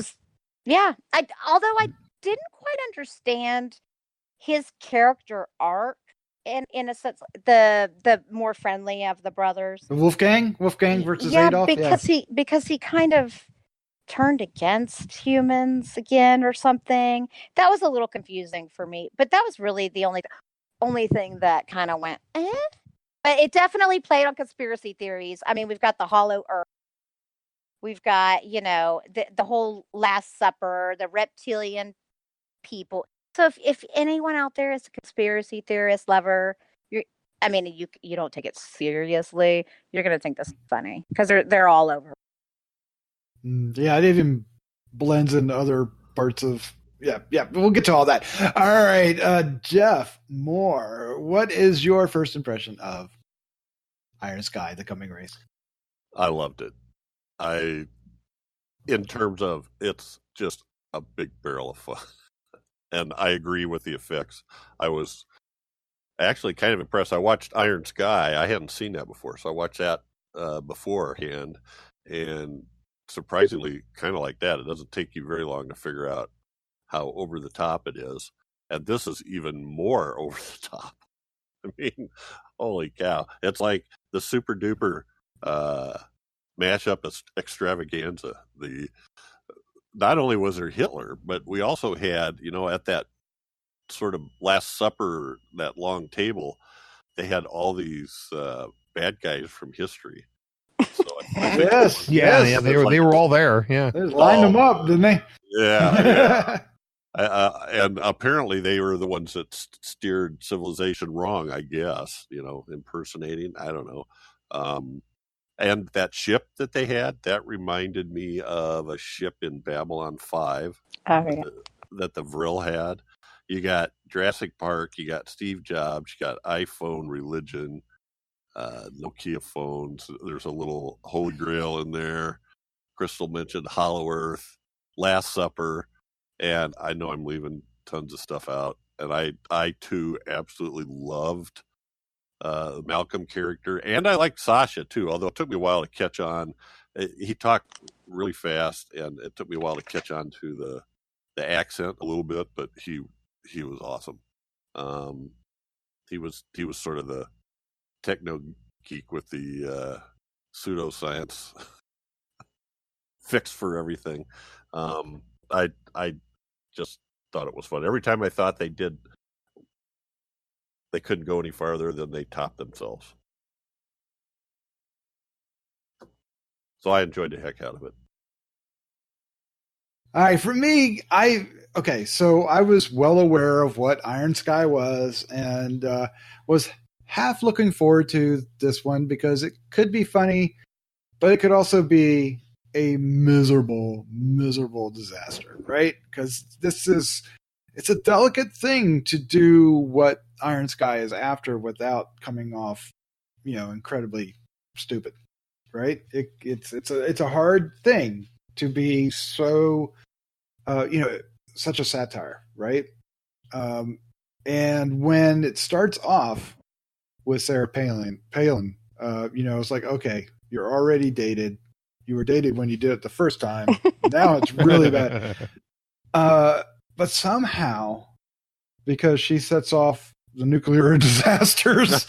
I didn't quite understand his character arc. In a sense, the more friendly of the brothers, Wolfgang versus Adolf, because he kind of turned against humans again or something. That was a little confusing for me, but that was really the only thing that kind of went, eh? But it definitely played on conspiracy theories. I mean, we've got the Hollow Earth. We've got, the whole Last Supper, the reptilian people. So if anyone out there is a conspiracy theorist lover, you don't take it seriously. You're going to think this is funny because they're all over. Yeah, it even blends into other parts of. Yeah. We'll get to all that. All right, Jeff Mohr, what is your first impression of Iron Sky: The Coming Race? I loved it. In terms of, it's just a big barrel of fun. And I agree with the effects. I was actually kind of impressed. I watched Iron Sky. I hadn't seen that before, so I watched that beforehand. And surprisingly, kind of like that, it doesn't take you very long to figure out how over the top it is. And this is even more over the top. I mean, holy cow. It's like the super duper mashup extravaganza. Not only was there Hitler, but we also had, at that sort of Last Supper, that long table, they had all these bad guys from history. So I think Yeah, they were all there. Yeah, they lined them up, didn't they? Yeah. And apparently they were the ones that steered civilization wrong, I guess, impersonating. I don't know. And that ship that they had, that reminded me of a ship in Babylon 5 that the Vril had. You got Jurassic Park, you got Steve Jobs, you got iPhone religion, Nokia phones. There's a little Holy Grail in there. Crystal mentioned Hollow Earth, Last Supper. And I know I'm leaving tons of stuff out. And I too, absolutely loved the Malcolm character. And I liked Sasha, too, although it took me a while to catch on. He talked really fast, and it took me a while to catch on to the accent a little bit, but he was awesome. He was sort of the techno geek with the pseudoscience fix for everything. I just thought it was fun. Every time I thought they couldn't go any farther, then they topped themselves. So I enjoyed the heck out of it. All right, for me, so I was well aware of what Iron Sky was, and was half looking forward to this one because it could be funny, but it could also be a miserable disaster, right? Because it's a delicate thing to do what Iron Sky is after without coming off, incredibly stupid, right? It's a hard thing to be so, such a satire, right? And when it starts off with Sarah Palin, it's like, okay, you're already dated. You were dated when you did it the first time. Now it's really bad. But somehow, because she sets off the nuclear disasters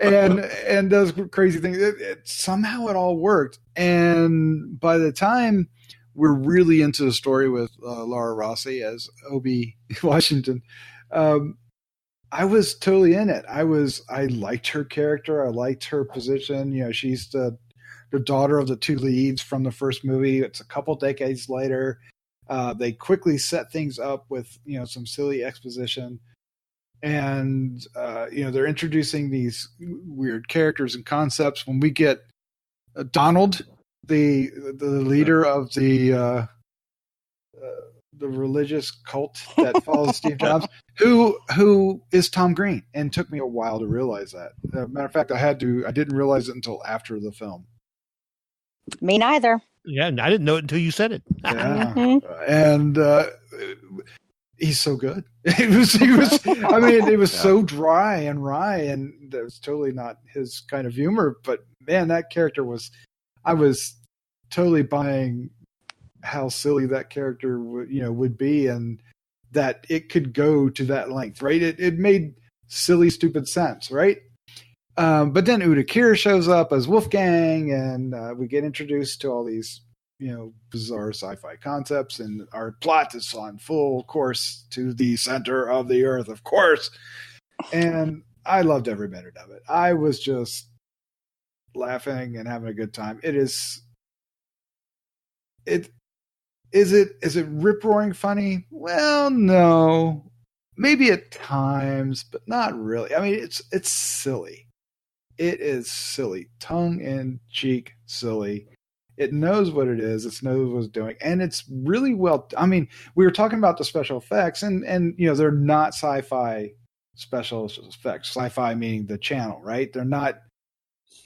and does crazy things, somehow it all worked. And by the time we're really into the story with Laura Rossi as Obie Washington, I was totally in it. I liked her character. I liked her position. She's the daughter of the two leads from the first movie. It's a couple decades later. They quickly set things up with, some silly exposition. And, they're introducing these weird characters and concepts. When we get Donald, the leader of the religious cult that follows Steve Jobs, who is Tom Green, and took me a while to realize that. Matter of fact, I didn't realize it until after the film. Me neither. Yeah, I didn't know it until you said it. Yeah. And he's so good. It was so dry and wry, and that was totally not his kind of humor. But man, that character I was totally buying how silly that character would be, and that it could go to that length, right? It made silly, stupid sense, right? But then Uta Kier shows up as Wolfgang, and we get introduced to all these, bizarre sci-fi concepts, and our plot is on full course to the center of the earth, of course. And I loved every minute of it. I was just laughing and having a good time. Is it rip-roaring funny? Well, no. Maybe at times, but not really. I mean, it's silly. It is silly, tongue-in-cheek silly. It knows what it is. It knows what it's doing, and it's really well. I mean, we were talking about the special effects, and they're not sci-fi special effects. Sci-fi meaning the channel, right? They're not,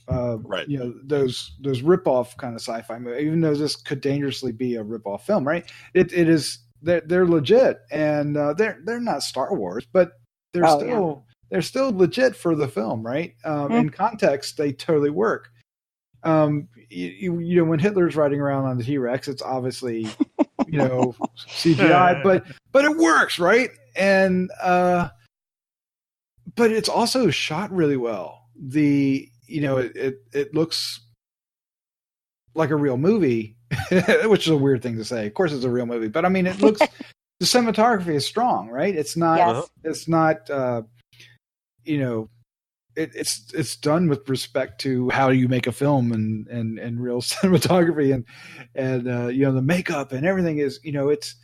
right? Those rip-off kind of sci-fi. Even though this could dangerously be a rip-off film, right? It is. They're legit, and they're not Star Wars, but they're still legit for the film, right? In context, they totally work. When Hitler's riding around on the T-Rex, it's obviously, CGI, but it works, right? And but it's also shot really well. It looks like a real movie, which is a weird thing to say. Of course, it's a real movie, but I mean, it looks. The cinematography is strong, right? It's not. Yes. It's not. it's done with respect to how you make a film and real cinematography and the makeup and everything is, it's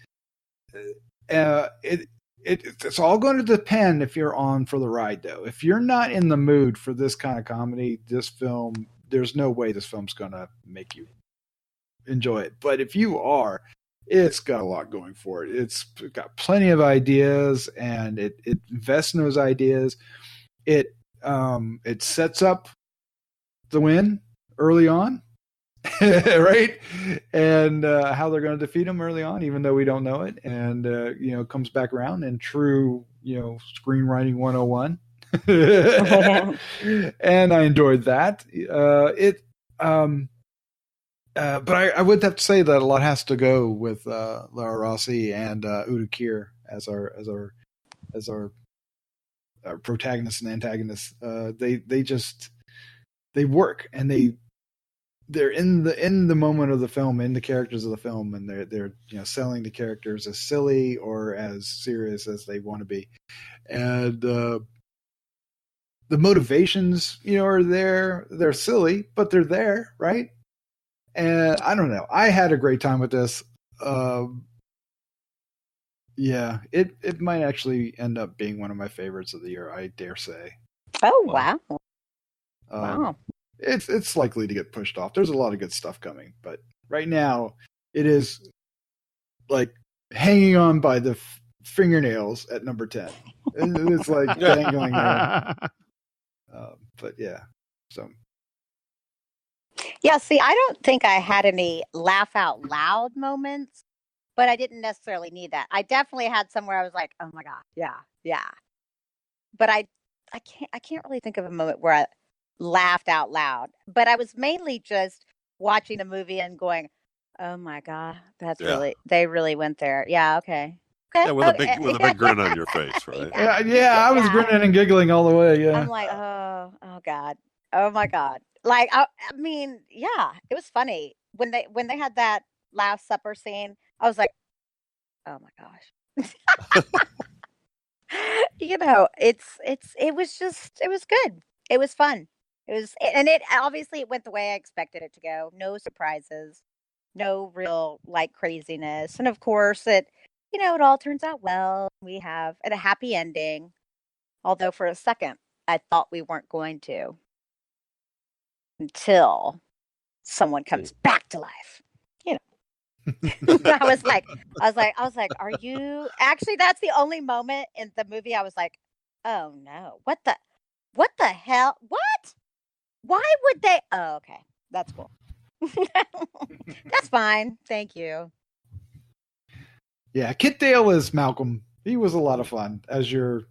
all going to depend if you're on for the ride, though. If you're not in the mood for this kind of comedy, this film, there's no way this film's going to make you enjoy it. But if you are, it's got a lot going for it. It's got plenty of ideas, and it invests in those ideas. It sets up the win early on, right? And how they're going to defeat him early on, even though we don't know it. And comes back around in true screenwriting 101. And I enjoyed that. But I would have to say that a lot has to go with Lara Rossi and Udo Kier as our protagonists and antagonists. They work, and they're in the moment of the film, in the characters of the film, and they're selling the characters as silly or as serious as they want to be, and the motivations are there. They're silly, but they're there, right? And I don't know. I had a great time with this. It might actually end up being one of my favorites of the year, I dare say. Oh, wow. Wow. It's likely to get pushed off. There's a lot of good stuff coming, but right now it is like hanging on by the fingernails at number 10. It's like dangling there. But yeah, so. Yeah, see, I don't think I had any laugh out loud moments, but I didn't necessarily need that. I definitely had some where I was like, "Oh my god, yeah." But I can't really think of a moment where I laughed out loud. But I was mainly just watching the movie and going, "Oh my god, they really went there." Yeah, okay. Yeah, with a big grin on your face, right? Yeah, I was grinning and giggling all the way. Yeah, I'm like, oh god, oh my god. Like, I mean, yeah, it was funny when they had that Last Supper scene. I was like, oh my gosh. It was good. It was fun. It obviously it went the way I expected it to go. No surprises, no real like craziness, and of course it all turns out well. We have a happy ending, although for a second I thought we weren't going to. Until someone comes back to life, I was like, are you actually? That's the only moment in the movie I was like, oh no, what the hell? What? Why would they? Oh, okay, that's cool. That's fine. Thank you. Yeah, Kit Dale as Malcolm. He was a lot of fun as your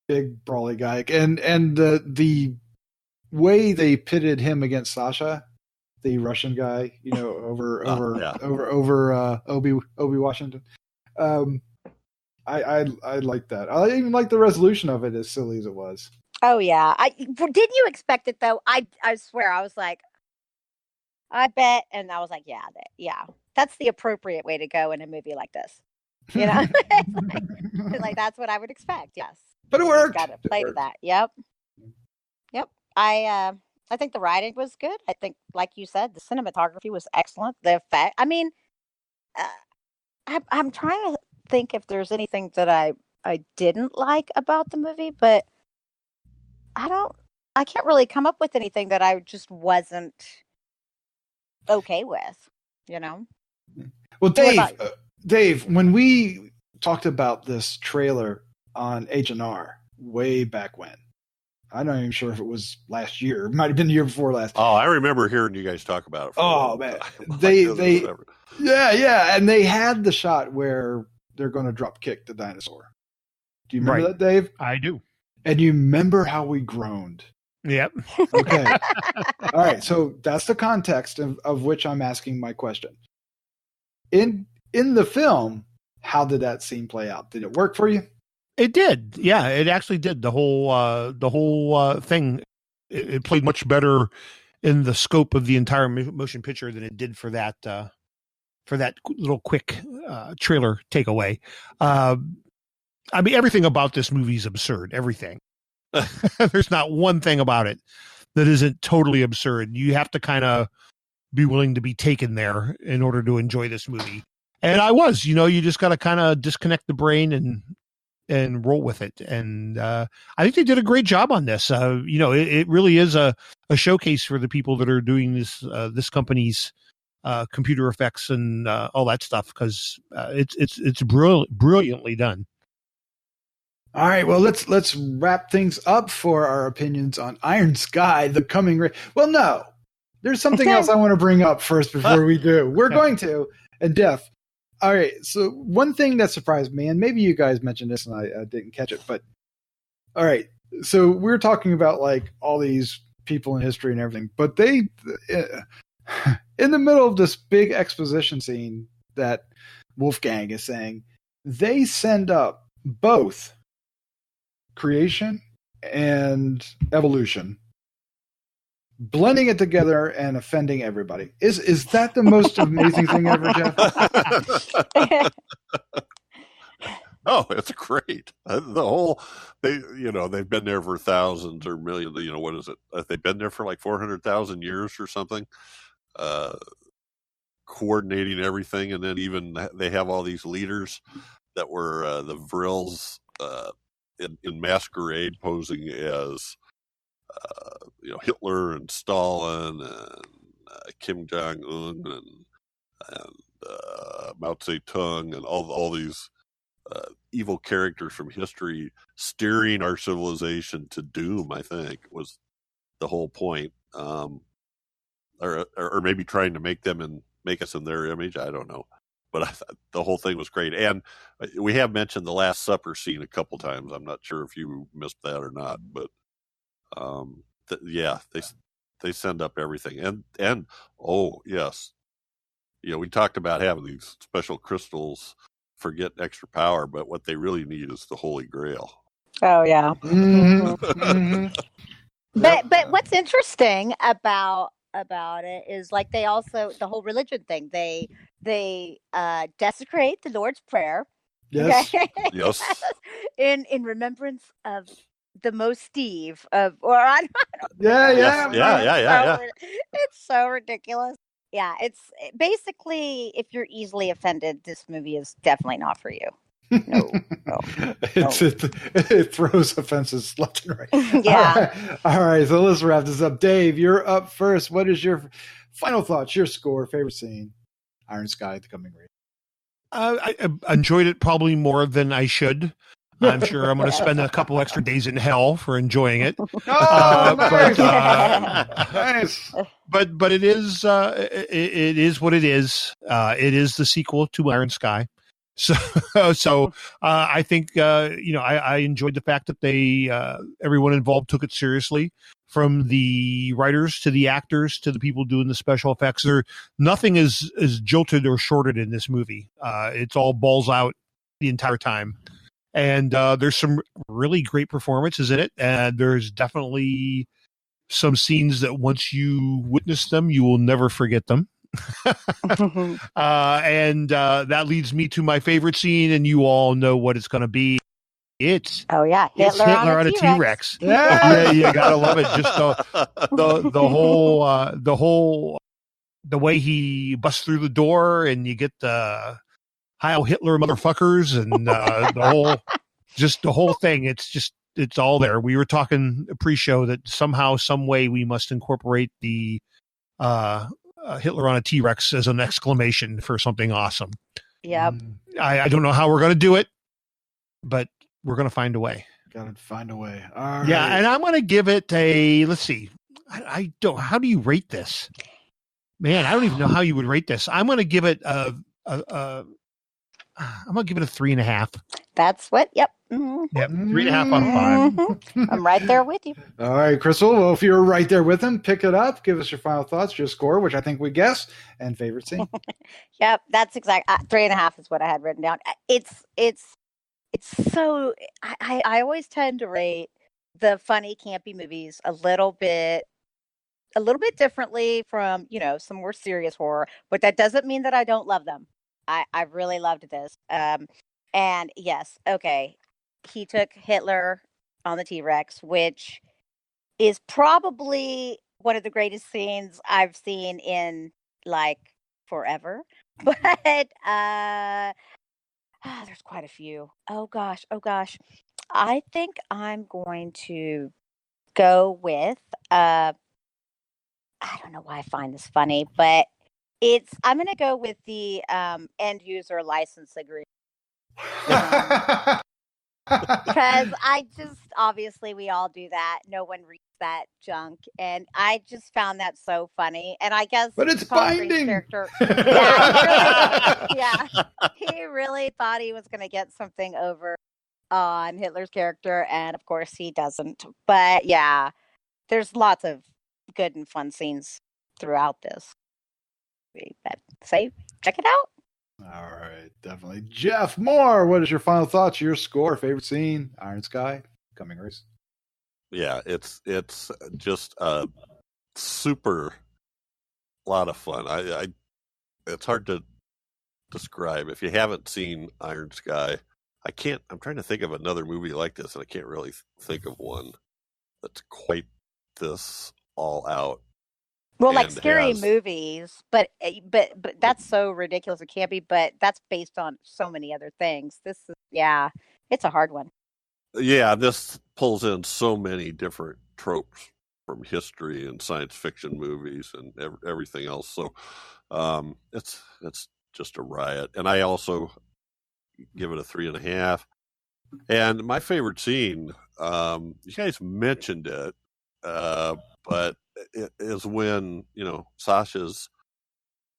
big brawly guy, and the way they pitted him against Sasha, the Russian guy, over Obi Washington. I like that. I even like the resolution of it, as silly as it was. Oh yeah, didn't you expect it though? I swear I was like, I bet, and I was like, yeah, that's the appropriate way to go in a movie like this. It's like that's what I would expect. Yes, but it worked. Got to play to that. Yep. I think the writing was good. I think, like you said, the cinematography was excellent. The effect. I mean, I'm trying to think if there's anything that I didn't like about the movie, but I can't really come up with anything that I just wasn't okay with. Well, Dave, when we talked about this trailer on H&R way back when, I'm not even sure if it was last year. It might have been the year before last. Oh, I remember hearing you guys talk about it. Oh man, and they had the shot where they're going to drop kick the dinosaur. Do you remember that, Dave? I do. And you remember how we groaned? Yep. Okay. All right. So that's the context of which I'm asking my question. In the film, how did that scene play out? Did it work for you? It did. Yeah, it actually did. The whole thing, it played much better in the scope of the entire motion picture than it did for that little quick trailer takeaway. I mean, everything about this movie is absurd. Everything. There's not one thing about it that isn't totally absurd. You have to kind of be willing to be taken there in order to enjoy this movie. And I was, you just got to kind of disconnect the brain and roll with it. And I think they did a great job on this. It really is a showcase for the people that are doing this company's computer effects and all that stuff, because it's brilliantly done. All right, well, let's wrap things up for our opinions on Iron Sky, The Coming Race. Well, no, there's something else I want to bring up first before we do. We're going to, and Def. All right, so one thing that surprised me, and maybe you guys mentioned this and I didn't catch it, but all right, so we're talking about like all these people in history and everything, but they, in the middle of this big exposition scene that Wolfgang is saying, they send up both creation and evolution, blending it together and offending everybody. Is that the most amazing thing ever, Jeff? Oh, it's great. They've been there for thousands or millions. What is it? They've been there for like 400,000 years or something, coordinating everything. And then even they have all these leaders that were the Vrills in masquerade, posing as Hitler and Stalin and Kim Jong Un and Mao Zedong and all these evil characters from history steering our civilization to doom. I think was the whole point, or maybe trying to make us in their image. I don't know, but I thought the whole thing was great. And we have mentioned the Last Supper scene a couple times. I'm not sure if you missed that or not, but they send up everything. And oh yes, we talked about having these special crystals for getting extra power, but what they really need is the Holy Grail. Oh yeah. Mm-hmm. But what's interesting about it is like they also, the whole religion thing, they desecrate the Lord's Prayer. Yes. Okay? Yes. in remembrance of the most Steve of, or I don't Yeah. Yeah. It's so ridiculous. Yeah, it's basically, if you're easily offended, this movie is definitely not for you. No. It throws offenses left and right. Yeah. All right, so let's wrap this up. Dave, you're up first. What is your final thoughts, your score, favorite scene? Iron Sky, The Coming Race. I enjoyed it probably more than I should. I'm sure I'm going to spend a couple extra days in hell for enjoying it. Nice. Nice. But it is what it is. It is the sequel to Iron Sky. So I think I enjoyed the fact that they everyone involved took it seriously, from the writers to the actors to the people doing the special effects. Nothing is jilted or shorted in this movie. It's all balls out the entire time. And there's some really great performances in it. And there's definitely some scenes that once you witness them, you will never forget them. And that leads me to my favorite scene, and you all know what it's going to be. It's Hitler on a T-Rex. Yeah, you gotta love it. Just the way he busts through the door, and you get the Heil Hitler motherfuckers, and the whole thing. It's all there. We were talking pre-show that somehow, some way, we must incorporate the Hitler on a T-Rex as an exclamation for something awesome. Yep. I don't know how we're going to do it, but we're going to find a way. Gotta find a way. All right. Yeah, and I'm going to give it let's see. I don't, how do you rate this? Man, I don't even know how you would rate this. I'm going to give it I'm going to give it a 3.5. That's what, yep. Mm-hmm. Yep, 3.5 out of 5. Mm-hmm. I'm right there with you. All right, Crystal. Well, if you're right there with him, pick it up. Give us your final thoughts, your score, which I think we guessed, and favorite scene. Yep, that's exact. 3.5 is what I had written down. It's so. I always tend to rate the funny, campy movies a little bit differently from some more serious horror, but that doesn't mean that I don't love them. I really loved this. And yes, okay, he took Hitler on the T-Rex, which is probably one of the greatest scenes I've seen in like forever. But there's quite a few. Oh gosh. I think I'm going to go with I don't know why I find this funny, but I'm going to go with the end user license agreement. Because I just, obviously we all do that. No one reads that junk. And I just found that so funny. And I guess But it's Tom Green's binding. character, he really thought he was going to get something over on Hitler's character. And of course he doesn't. But yeah, there's lots of good and fun scenes throughout this. But check it out. All right, definitely. Jeff Mohr, what is your final thoughts? Your score, favorite scene, Iron Sky, coming race. Yeah, it's just a super lot of fun. I it's hard to describe. If you haven't seen Iron Sky, I'm trying to think of another movie like this, and I can't really think of one that's quite this all out. Well, like scary movies, but that's so ridiculous. It can't be, but that's based on so many other things. It's a hard one. Yeah, this pulls in so many different tropes from history and science fiction movies and everything else. So it's just a riot. And I also give it a 3.5. And my favorite scene, you guys mentioned it, but it is when, Sasha's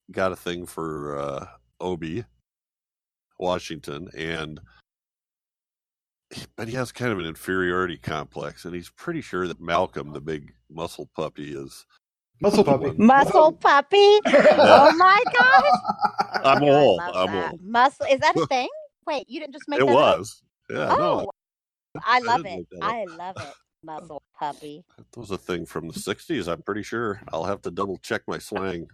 got a thing for Obi Washington, but he has kind of an inferiority complex, and he's pretty sure that Malcolm, the big muscle puppy, is Muscle puppy. Muscle puppy. Oh my gosh! I'm old. Muscle, is that a thing? Wait, you didn't just make it that was. up? Yeah, no. I love it. I love it. Muscle puppy. That was a thing from the 60s, I'm pretty sure. I'll have to double check my slang.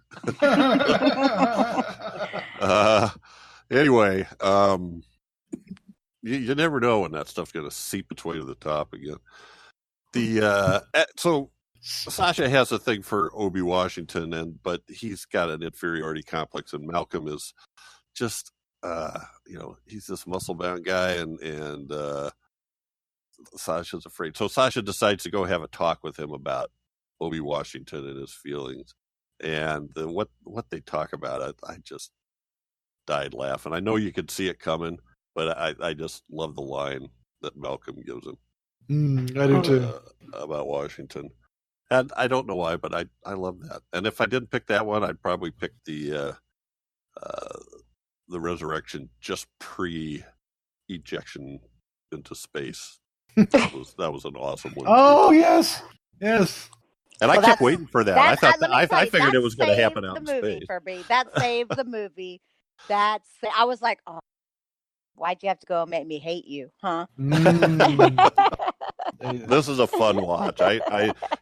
Anyway, you never know when that stuff's going to seep its way to the top again. So Sasha has a thing for Obi Washington, but he's got an inferiority complex, and Malcolm is just, he's this muscle-bound guy, and Sasha's afraid. So Sasha decides to go have a talk with him about Obi Washington and his feelings. And what they talk about, I just died laughing. I know you could see it coming, but I just love the line that Malcolm gives him. I do too. About Washington. And I don't know why, but I love that. And if I didn't pick that one, I'd probably pick the resurrection just pre-ejection into space. That was an awesome one. Oh, yes. And I kept waiting for that. I figured it was going to happen out in space. For me. That saved the movie. I was like, oh, why'd you have to go and make me hate you, huh? This is a fun watch.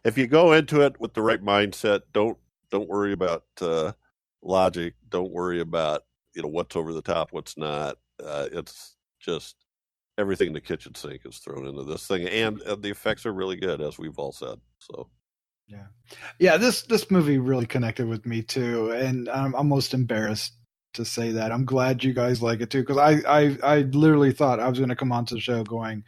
If you go into it with the right mindset, don't worry about logic. Don't worry about what's over the top, what's not. It's just everything in the kitchen sink is thrown into this thing, and the effects are really good, as we've all said. So, yeah. This movie really connected with me too, and I'm almost embarrassed to say that. I'm glad you guys like it too, because I literally thought I was going to come onto the show going,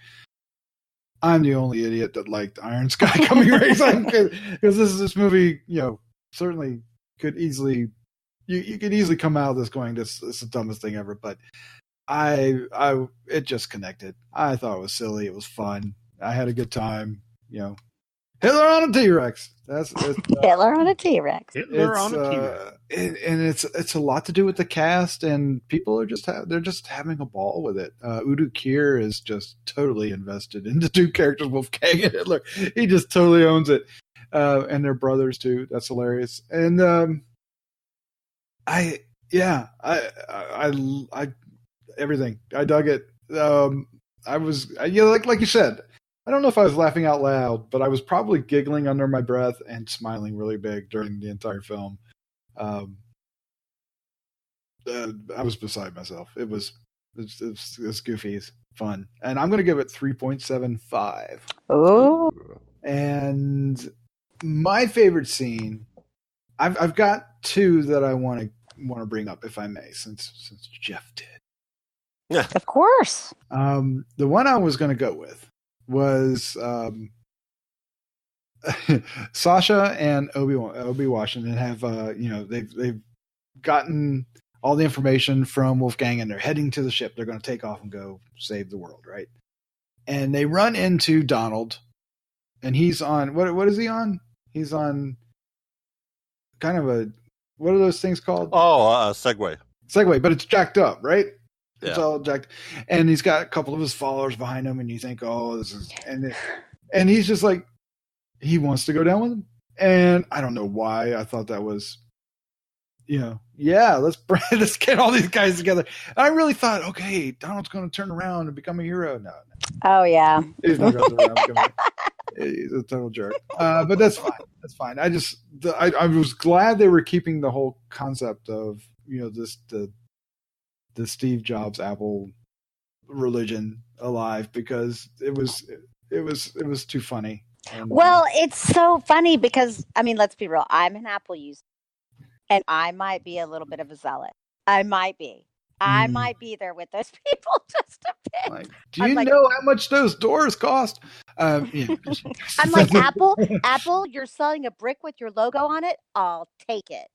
I'm the only idiot that liked Iron Sky Coming Race, because this movie, certainly could easily you could easily come out of this going, this is the dumbest thing ever, but it just connected. I thought it was silly. It was fun. I had a good time. Hitler on a T-Rex. Hitler on a T-Rex. Hitler on a T-Rex. And it's a lot to do with the cast, and people are they're just having a ball with it. Udo Kier is just totally invested in the two characters, Wolfgang and Hitler. He just totally owns it, and their brothers too. That's hilarious. And I everything. I dug it. I was, like you said, I don't know if I was laughing out loud, but I was probably giggling under my breath and smiling really big during the entire film. I was beside myself. It was goofies. fun. And I'm going to give it 3.75. Oh, And my favorite scene, I've got two that I want to bring up, if I may, since Jeff did. Yeah. of course. The one I was going to go with was Sasha and Obi Washington have they've gotten all the information from Wolfgang and they're heading to the ship. They're going to take off and go save the world, right? And they run into Donald, and he's on what is he on? He's on kind of a, what are those things called? Segway. Segway, but it's jacked up, right? It's Yeah. all jacked, and he's got a couple of his followers behind him, and you think, oh, this is, and he's just like, he wants to go down with him, and I don't know why I thought that was, let's get all these guys together. And I really thought, okay, Donald's going to turn around and become a hero. No, Oh yeah. he's not going to turn around and become he's a total jerk. But that's fine. That's fine. I was glad they were keeping the whole concept of the Steve Jobs Apple religion alive, because it was too funny. And, Well, it's so funny because, I mean, let's be real. I'm an Apple user, and I might be a little bit of a zealot. I might be. I might be there with those people just a bit. like, do you know how much those doors cost? I'm like, Apple, you're selling a brick with your logo on it? I'll take it.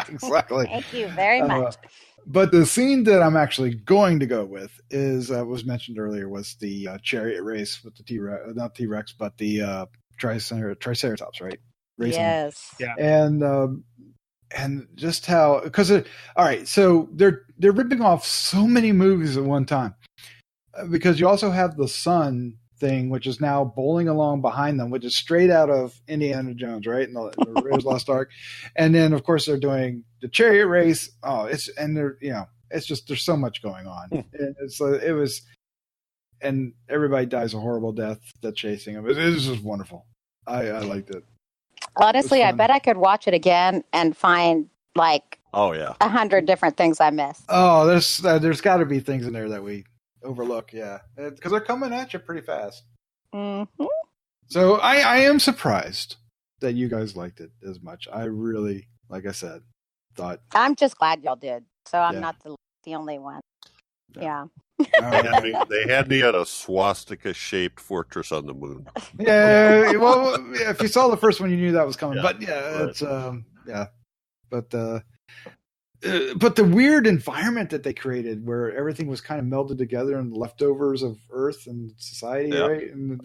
Exactly. Thank you very much. But the scene that I'm actually going to go with is, was mentioned earlier, was the chariot race with the T-Rex, not T-Rex, but the Triceratops, right? Racing. Yes. Yeah. And just how, because all right, so they're ripping off so many movies at one time, because you also have the sun thing, which is now bowling along behind them, which is straight out of Indiana Jones, right? And the Raiders Lost Ark. And then of course they're doing the chariot race. It's just, there's so much going on. And and everybody dies a horrible death that's chasing them. It was just wonderful. I liked it. Honestly, I bet I could watch it again and find like 100 different things I missed. Oh, there's got to be things in there that we overlook, yeah, because they're coming at you pretty fast. Mm-hmm. So I am surprised that you guys liked it as much. I really, like I said, thought. I'm just glad y'all did. So I'm not the only one. Yeah. They had me at a swastika-shaped fortress on the moon. Yeah, well, if you saw the first one, you knew that was coming. But it's but the weird environment that they created, where everything was kind of melded together and leftovers of Earth and society, right? And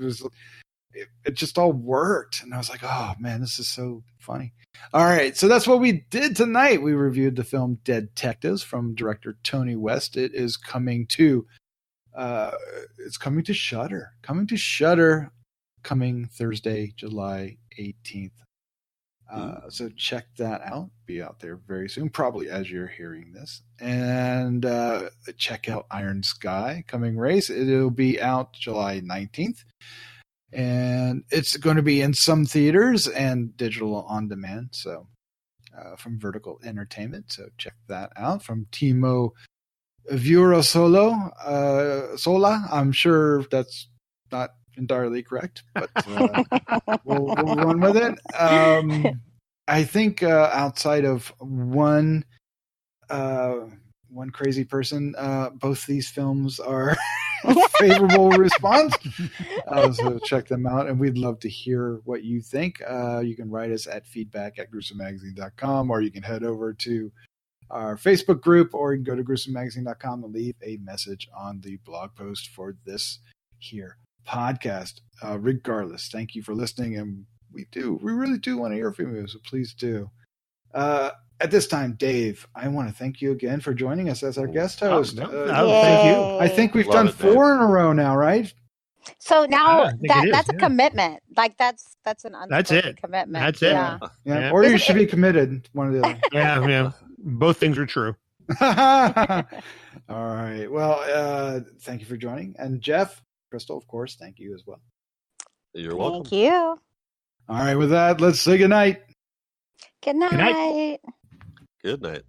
it just all worked, and I was like, oh man, this is so funny. All right, so that's what we did tonight. We reviewed the film Deadtectives from director Tony West. It is coming to Shudder. Coming Thursday, July 18th. So check that out. Be out there very soon, probably as you're hearing this. And check out Iron Sky Coming Race. It'll be out July 19th. And it's going to be in some theaters and digital on demand. So from Vertical Entertainment. So check that out. From Timo Vuoresola. I'm sure that's not entirely correct, but we'll run with it. I think outside of one crazy person, both these films are favorable response. So check them out, and we'd love to hear what you think. You can write us at feedback@gruesomemagazine.com, or you can head over to our Facebook group, or you can go to gruesomemagazine.com and leave a message on the blog post for this here podcast. Regardless, thank you for listening, and we really do want to hear from you, so please do. At this time, Dave, I want to thank you again for joining us as our guest host. Thank you. I think we've done 4 in a row now, right? So now that's a commitment. Like that's an unspoken commitment. That's it. Yeah. Or you should be committed. One or the other. Yeah. Both things are true. All right. Well, thank you for joining. And Jeff, Crystal, of course, thank you as well. You're welcome. Thank you. All right. With that, let's say goodnight. Good night. Good night.